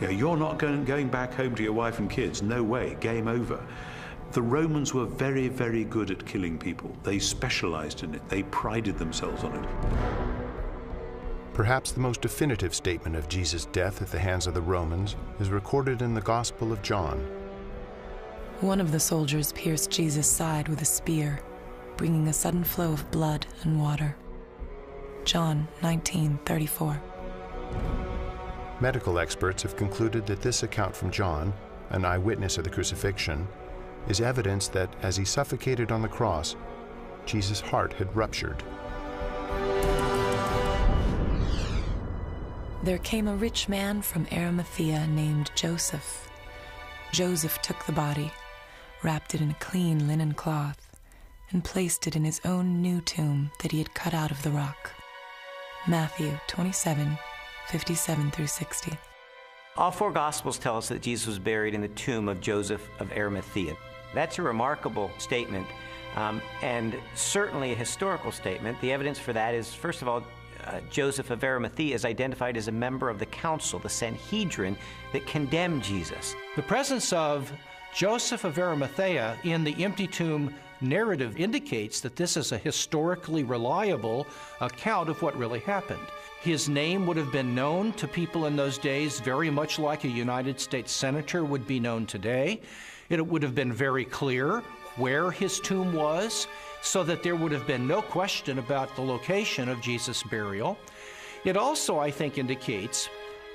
Yeah, you're not going back home to your wife and kids. No way, game over. The Romans were very, very good at killing people. They specialized in it. They prided themselves on it.
Perhaps the most definitive statement of Jesus' death at the hands of the Romans is recorded in the Gospel of John.
One of the soldiers pierced Jesus' side with a spear, bringing a sudden flow of blood and water. John 19:34.
Medical experts have concluded that this account from John, an eyewitness of the crucifixion, is evidence that as he suffocated on the cross, Jesus' heart had ruptured.
There came a rich man from Arimathea named Joseph. Joseph took the body, wrapped it in a clean linen cloth, and placed it in his own new tomb that he had cut out of the rock. Matthew 27, 57 through 60.
All four Gospels tell us that Jesus was buried in the tomb of Joseph of Arimathea. That's a remarkable statement, and certainly a historical statement. The evidence for that is, first of all, Joseph of Arimathea is identified as a member of the council, the Sanhedrin, that condemned Jesus.
The presence of Joseph of Arimathea in the empty tomb narrative indicates that this is a historically reliable account of what really happened. His name would have been known to people in those days very much like a United States senator would be known today. It would have been very clear where his tomb was, so that there would have been no question about the location of Jesus' burial. It also, I think, indicates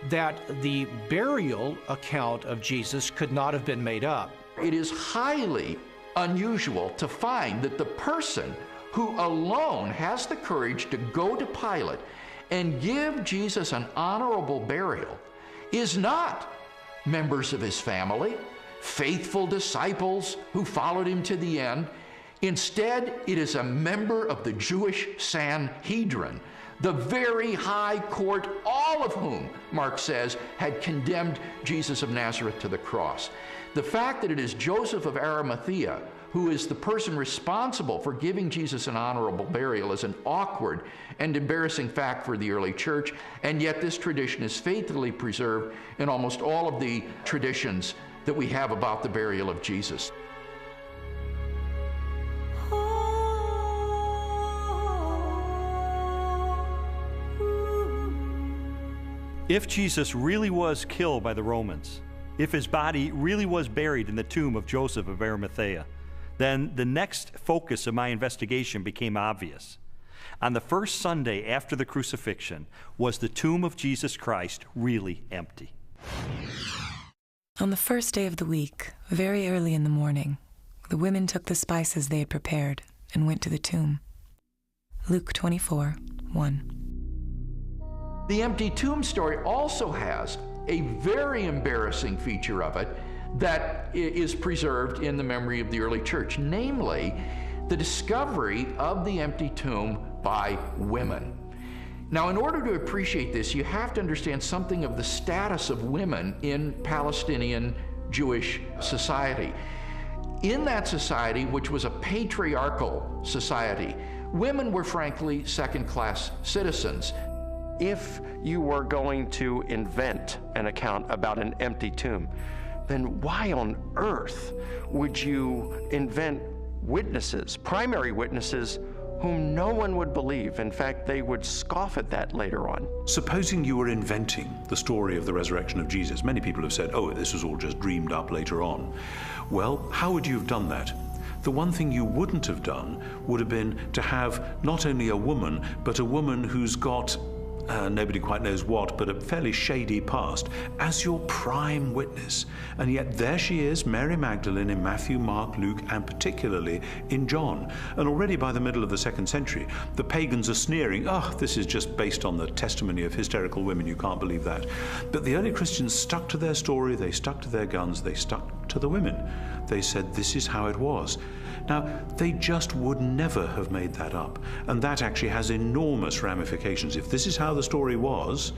that the burial account of Jesus could not have been made up.
It is highly unusual to find that the person who alone has the courage to go to Pilate and give Jesus an honorable burial is not members of his family, faithful disciples who followed him to the end. Instead, it is a member of the Jewish Sanhedrin, the very high court, all of whom, Mark says, had condemned Jesus of Nazareth to the cross. The fact that it is Joseph of Arimathea who is the person responsible for giving Jesus an honorable burial is an awkward and embarrassing fact for the early church, and yet this tradition is faithfully preserved in almost all of the traditions that we have about the burial of Jesus.
If Jesus really was killed by the Romans, if his body really was buried in the tomb of Joseph of Arimathea, then the next focus of my investigation became obvious. On the first Sunday after the crucifixion, was the tomb of Jesus Christ really empty?
On the first day of the week, very early in the morning, the women took the spices they had prepared and went to the tomb. Luke 24, 1.
The empty tomb story also has a very embarrassing feature of it that is preserved in the memory of the early church, namely the discovery of the empty tomb by women. Now, in order to appreciate this, you have to understand something of the status of women in Palestinian Jewish society. In that society, which was a patriarchal society, women were frankly second-class citizens.
If you were going to invent an account about an empty tomb, then why on earth would you invent witnesses, primary witnesses, whom no one would believe? In fact, they would scoff at that later on.
Supposing you were inventing the story of the resurrection of Jesus, many people have said, oh, this was all just dreamed up later on. Well, how would you have done that? The one thing you wouldn't have done would have been to have not only a woman, but a woman who's got nobody quite knows what, but a fairly shady past, as your prime witness. And yet there she is, Mary Magdalene, in Matthew, Mark, Luke, and particularly in John. And already by the middle of the 2nd century, the pagans are sneering, oh, this is just based on the testimony of hysterical women, you can't believe that. But the early Christians stuck to their story, they stuck to their guns, they stuck to the women. They said this is how it was. Now, they just would never have made that up, and that actually has enormous ramifications. If this is how the story was,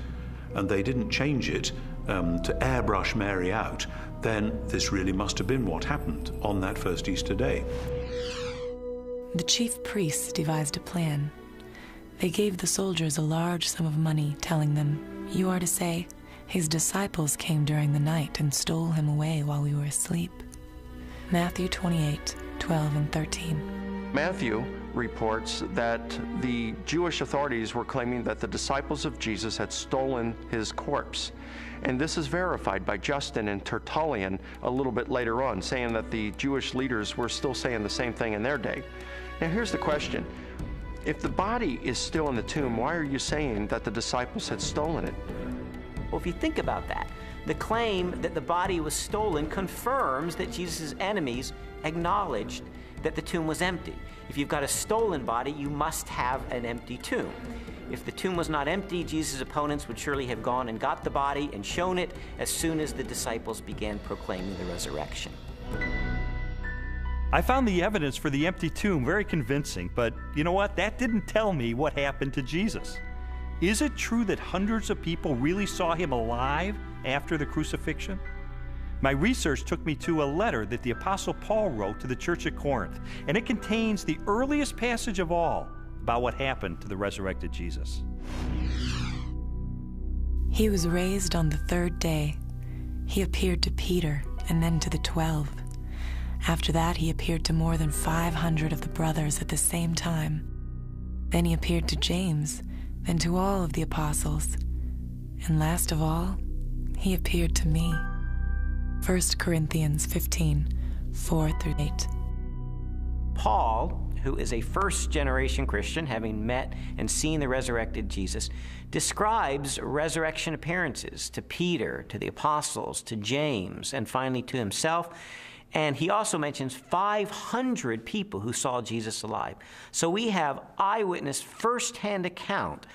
and they didn't change it to airbrush Mary out, then this really must have been what happened on that first Easter day.
The chief priests devised a plan. They gave the soldiers a large sum of money, telling them, "You are to say, his disciples came during the night and stole him away while we were asleep." Matthew 28, 12 and 13.
Matthew reports that the Jewish authorities were claiming that the disciples of Jesus had stolen his corpse. And this is verified by Justin and Tertullian a little bit later on, saying that the Jewish leaders were still saying the same thing in their day. Now here's the question. If the body is still in the tomb, why are you saying that the disciples had stolen it?
Well, if you think about that, the claim that the body was stolen confirms that Jesus' enemies acknowledged that the tomb was empty. If you've got a stolen body, you must have an empty tomb. If the tomb was not empty, Jesus' opponents would surely have gone and got the body and shown it as soon as the disciples began proclaiming the resurrection.
I found the evidence for the empty tomb very convincing, but you know what? That didn't tell me what happened to Jesus. Is it true that hundreds of people really saw him alive after the crucifixion? My research took me to a letter that the Apostle Paul wrote to the church at Corinth, and it contains the earliest passage of all about what happened to the resurrected Jesus.
He was raised on the third day. He appeared to Peter and then to the 12. After that, he appeared to more than 500 of the brothers at the same time. Then he appeared to James, then to all of the apostles. And last of all, he appeared to me. 1 Corinthians 15, 4-8.
Paul, who is a first-generation Christian, having met and seen the resurrected Jesus, describes resurrection appearances to Peter, to the apostles, to James, and finally to himself. And he also mentions 500 people who saw Jesus alive. So we have eyewitness first-hand account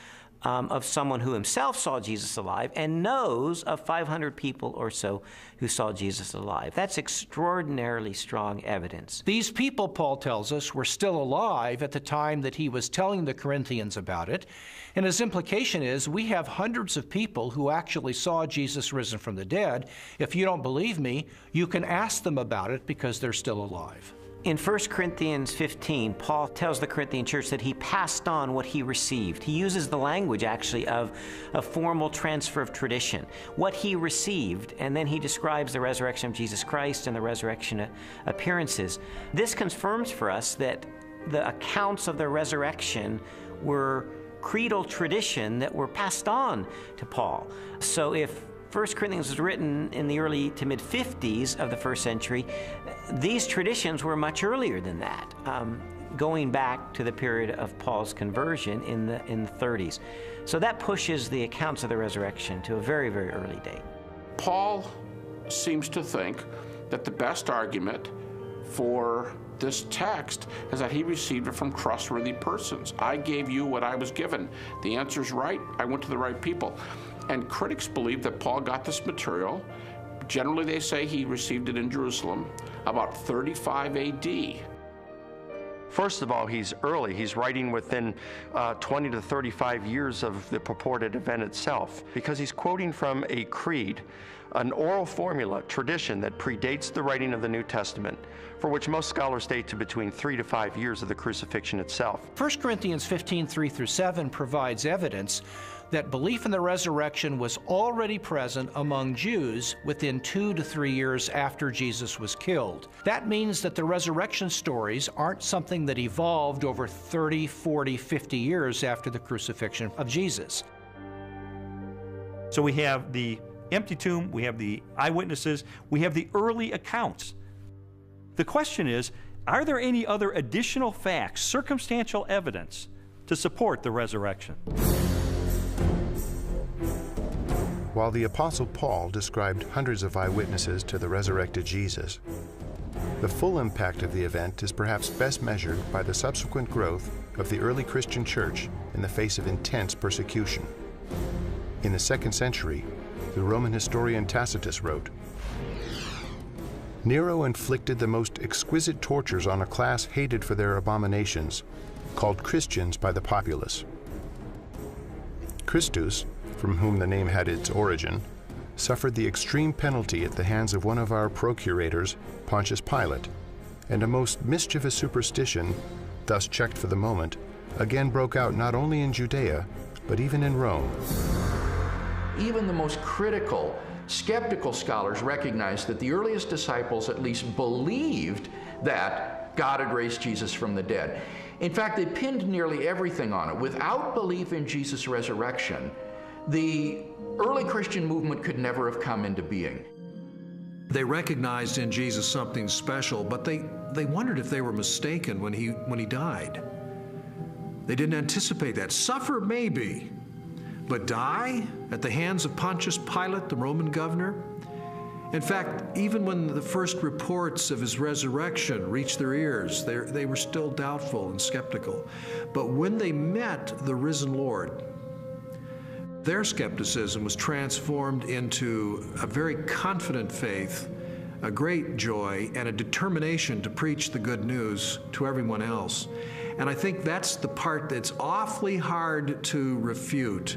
of someone who himself saw Jesus alive and knows of 500 people or so who saw Jesus alive. That's extraordinarily strong evidence.
These people, Paul tells us, were still alive at the time that he was telling the Corinthians about it. And his implication is we have hundreds of people who actually saw Jesus risen from the dead. If you don't believe me, you can ask them about it because they're still alive.
In 1 Corinthians 15, Paul tells the Corinthian church that he passed on what he received. He uses the language, actually, of a formal transfer of tradition. What he received, and then he describes the resurrection of Jesus Christ and the resurrection appearances. This confirms for us that the accounts of the resurrection were creedal tradition that were passed on to Paul. So if 1 Corinthians was written in the early to mid-50s of the first century, these traditions were much earlier than that, going back to the period of Paul's conversion in the 30s. So that pushes the accounts of the resurrection to a very, very early date.
Paul seems to think that the best argument for this text is that he received it from trustworthy persons. I gave you what I was given. The answer's right. I went to the right people. And critics believe that Paul got this material. Generally, they say he received it in Jerusalem about 35 AD.
First of all, he's early. He's writing within 20 to 35 years of the purported event itself, because he's quoting from a creed, an oral formula, tradition that predates the writing of the New Testament, for which most scholars date to between 3 to 5 years of the crucifixion itself.
1 Corinthians 15, 3-7 provides evidence that belief in the resurrection was already present among Jews within 2 to 3 years after Jesus was killed. That means that the resurrection stories aren't something that evolved over 30, 40, 50 years after the crucifixion of Jesus.
So we have the empty tomb, we have the eyewitnesses, we have the early accounts. The question is, are there any other additional facts, circumstantial evidence, to support the resurrection?
While the Apostle Paul described hundreds of eyewitnesses to the resurrected Jesus, the full impact of the event is perhaps best measured by the subsequent growth of the early Christian church in the face of intense persecution. In the 2nd century, the Roman historian Tacitus wrote, "Nero inflicted the most exquisite tortures on a class hated for their abominations, called Christians by the populace. Christus, from whom the name had its origin, suffered the extreme penalty at the hands of one of our procurators, Pontius Pilate, and a most mischievous superstition, thus checked for the moment, again broke out not only in Judea, but even in Rome."
Even the most critical, skeptical scholars recognize that the earliest disciples at least believed that God had raised Jesus from the dead. In fact, they pinned nearly everything on it. Without belief in Jesus' resurrection, the early Christian movement could never have come into being.
They recognized in Jesus something special, but they wondered if they were mistaken when he died. They didn't anticipate that. Suffer maybe, but die at the hands of Pontius Pilate, the Roman governor? In fact, even when the first reports of his resurrection reached their ears, they were still doubtful and skeptical. But when they met the risen Lord, their skepticism was transformed into a very confident faith
a great joy and a determination to preach the good news to everyone else. And I think that's the part that's awfully hard to refute,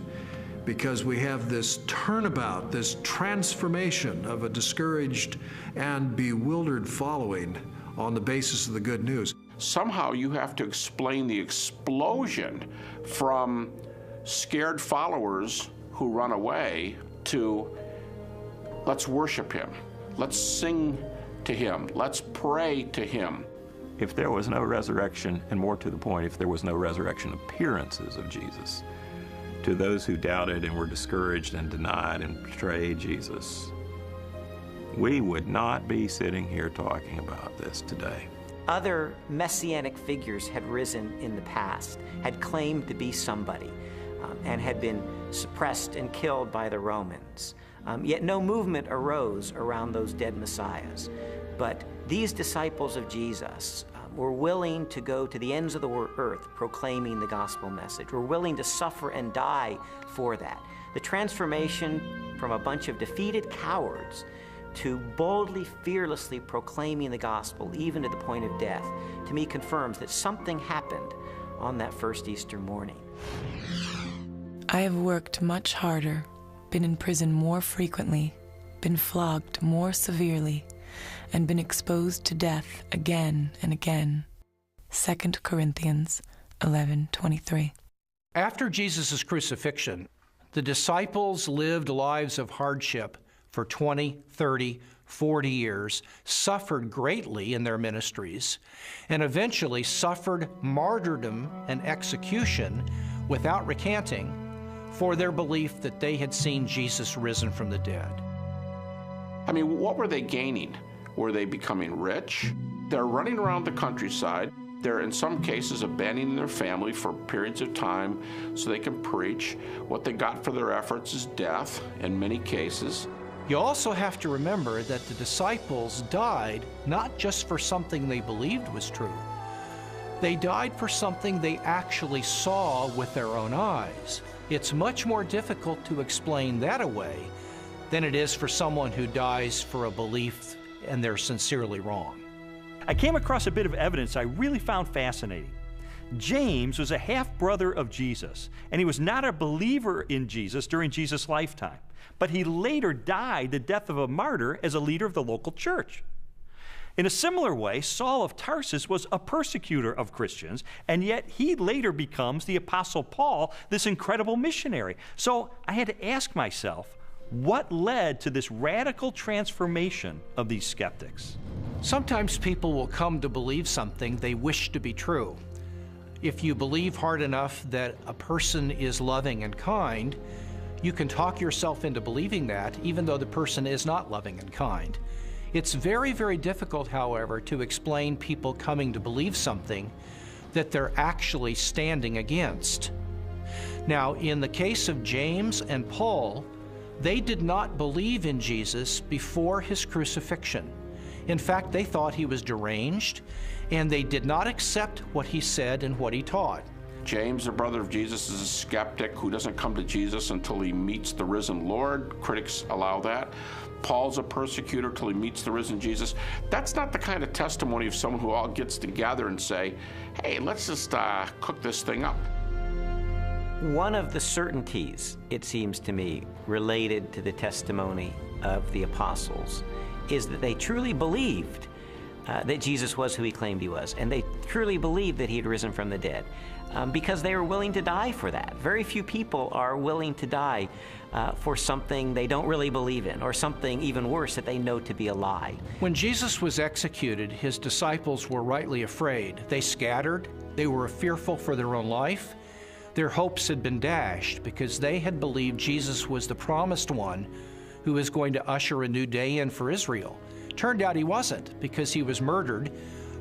because we have this turnabout, this transformation of a discouraged and bewildered following on the basis of the good news.
Somehow you have to explain the explosion from scared followers who run away to let's worship him, let's sing to him, let's pray to him.
If there was no resurrection, and more to the point, if there was no resurrection appearances of Jesus, to those who doubted and were discouraged and denied and betrayed Jesus, we would not be sitting here talking about this today.
Other messianic figures had risen in the past, had claimed to be somebody, and had been suppressed and killed by the Romans. Yet no movement arose around those dead messiahs. But these disciples of Jesus were willing to go to the ends of the earth proclaiming the gospel message. Were willing to suffer and die for that. The transformation from a bunch of defeated cowards to boldly, fearlessly proclaiming the gospel, even to the point of death, to me confirms that something happened on that first Easter morning.
I have worked much harder, been in prison more frequently, been flogged more severely, and been exposed to death again and again. 2 Corinthians 11:23.
After Jesus' crucifixion, the disciples lived lives of hardship for 20, 30, 40 years, suffered greatly in their ministries, and eventually suffered martyrdom and execution without recanting for their belief that they had seen Jesus risen from the dead.
I mean, what were they gaining? Were they becoming rich? They're running around the countryside. They're, in some cases, abandoning their family for periods of time so they can preach. What they got for their efforts is death, in many cases.
You also have to remember that the disciples died not just for something they believed was true. They died for something they actually saw with their own eyes. It's much more difficult to explain that away than it is for someone who dies for a belief and they're sincerely wrong.
I came across a bit of evidence I really found fascinating. James was a half-brother of Jesus, and he was not a believer in Jesus during Jesus' lifetime, but he later died the death of a martyr as a leader of the local church. In a similar way, Saul of Tarsus was a persecutor of Christians, and yet he later becomes the Apostle Paul, this incredible missionary. So I had to ask myself, what led to this radical transformation of these skeptics?
Sometimes people will come to believe something they wish to be true. If you believe hard enough that a person is loving and kind, you can talk yourself into believing that, even though the person is not loving and kind. It's very, very difficult, however, to explain people coming to believe something that they're actually standing against. Now, in the case of James and Paul, they did not believe in Jesus before his crucifixion. In fact, they thought he was deranged, and they did not accept what he said and what he taught.
James, the brother of Jesus, is a skeptic who doesn't come to Jesus until he meets the risen Lord. Critics allow that. Paul's a persecutor till he meets the risen Jesus. That's not the kind of testimony of someone who all gets together and say, hey, let's just cook this thing up.
One of the certainties, it seems to me, related to the testimony of the apostles is that they truly believed that Jesus was who he claimed he was, and they truly believed that he had risen from the dead because they were willing to die for that. Very few people are willing to die for something they don't really believe in, or something even worse that they know to be a lie.
When Jesus was executed, his disciples were rightly afraid. They scattered. They were fearful for their own life. Their hopes had been dashed because they had believed Jesus was the promised one who was going to usher a new day in for Israel. Turned out he wasn't, because he was murdered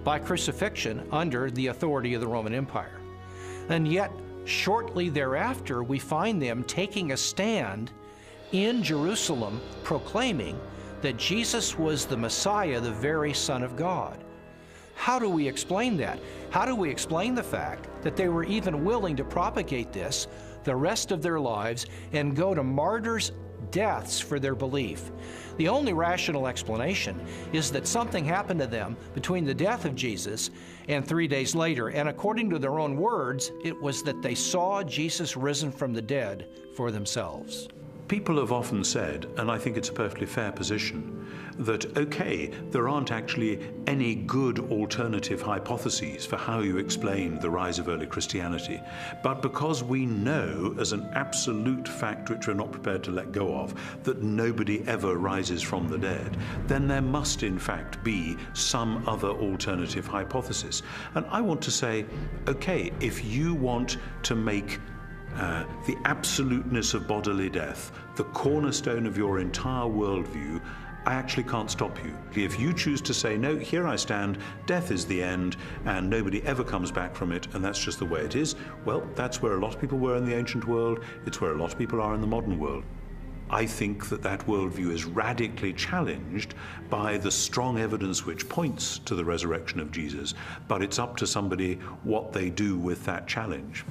by crucifixion under the authority of the Roman Empire. And yet, shortly thereafter, we find them taking a stand in Jerusalem proclaiming that Jesus was the Messiah, the very Son of God. How do we explain that? How do we explain the fact that they were even willing to propagate this the rest of their lives and go to martyrs deaths for their belief. The only rational explanation is that something happened to them between the death of Jesus and 3 days later, and according to their own words, it was that they saw Jesus risen from the dead for themselves.
People have often said, and I think it's a perfectly fair position, that okay, there aren't actually any good alternative hypotheses for how you explain the rise of early Christianity, but because we know as an absolute fact which we're not prepared to let go of, that nobody ever rises from the dead, then there must in fact be some other alternative hypothesis. And I want to say, okay, if you want to make the absoluteness of bodily death the cornerstone of your entire worldview, I actually can't stop you. If you choose to say, no, here I stand, death is the end, and nobody ever comes back from it, and that's just the way it is, well, that's where a lot of people were in the ancient world, it's where a lot of people are in the modern world. I think that that worldview is radically challenged by the strong evidence which points to the resurrection of Jesus, but it's up to somebody what they do with that challenge.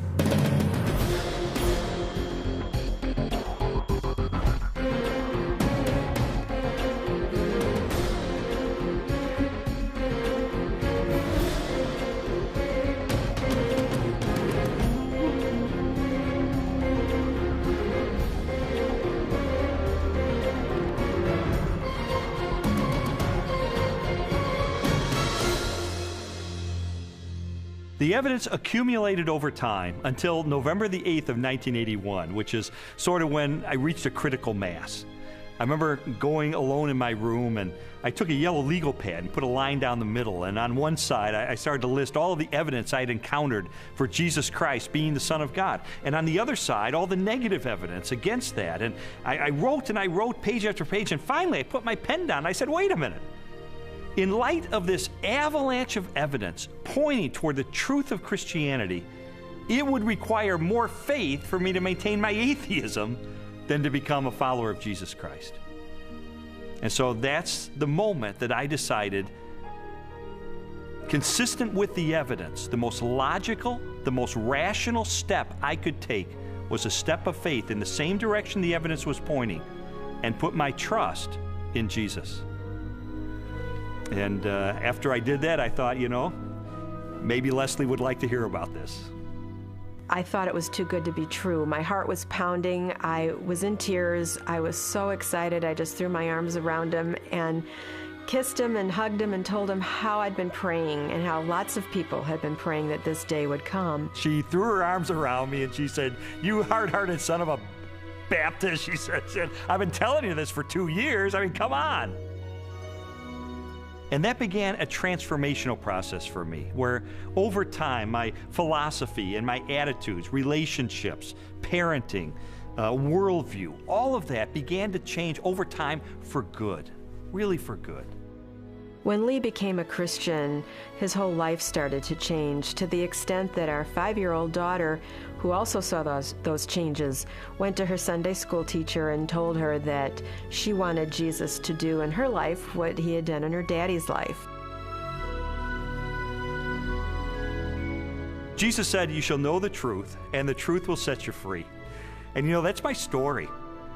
The evidence accumulated over time until November the 8th of 1981, which is sort of when I reached a critical mass. I remember going alone in my room, and I took a yellow legal pad and put a line down the middle, and on one side I started to list all of the evidence I'd encountered for Jesus Christ being the Son of God, and on the other side all the negative evidence against that. And I wrote and I wrote page after page, and finally I put my pen down and I said, wait a minute. In light of this avalanche of evidence pointing toward the truth of Christianity, it would require more faith for me to maintain my atheism than to become a follower of Jesus Christ. And so that's the moment that I decided, consistent with the evidence, the most logical, the most rational step I could take was a step of faith in the same direction the evidence was pointing, and put my trust in Jesus. And after I did that, I thought, you know, maybe Leslie would like to hear about this.
I thought it was too good to be true. My heart was pounding. I was in tears. I was so excited. I just threw my arms around him and kissed him and hugged him and told him how I'd been praying and how lots of people had been praying that this day would come.
She threw her arms around me and she said, "You hard-hearted son of a Baptist," she said, "I've been telling you this for 2 years. I mean, come on." And that began a transformational process for me, where over time, my philosophy and my attitudes, relationships, parenting, worldview, all of that began to change over time for good, really for good.
When Lee became a Christian, his whole life started to change, to the extent that our 5-year-old daughter, who also saw those changes, went to her Sunday school teacher and told her that she wanted Jesus to do in her life what he had done in her daddy's life.
Jesus said, "You shall know the truth, and the truth will set you free." And you know, that's my story.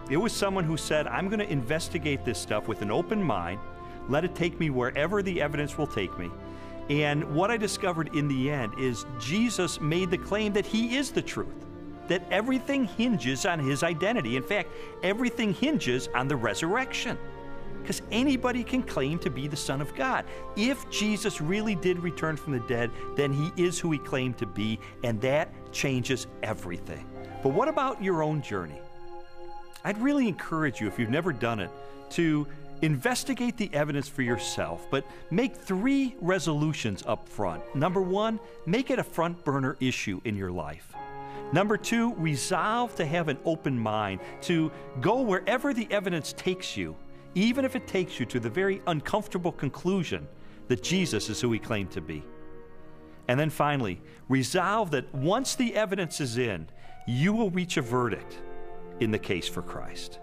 It was someone who said, I'm going to investigate this stuff with an open mind, let it take me wherever the evidence will take me. And what I discovered in the end is Jesus made the claim that he is the truth, that everything hinges on his identity. In fact, everything hinges on the resurrection, because anybody can claim to be the Son of God. If Jesus really did return from the dead, then he is who he claimed to be, and that changes everything. But what about your own journey? I'd really encourage you, if you've never done it, to investigate the evidence for yourself, but make 3 resolutions up front. Number 1, make it a front burner issue in your life. Number 2, resolve to have an open mind, to go wherever the evidence takes you, even if it takes you to the very uncomfortable conclusion that Jesus is who he claimed to be. And then finally, resolve that once the evidence is in, you will reach a verdict in the case for Christ.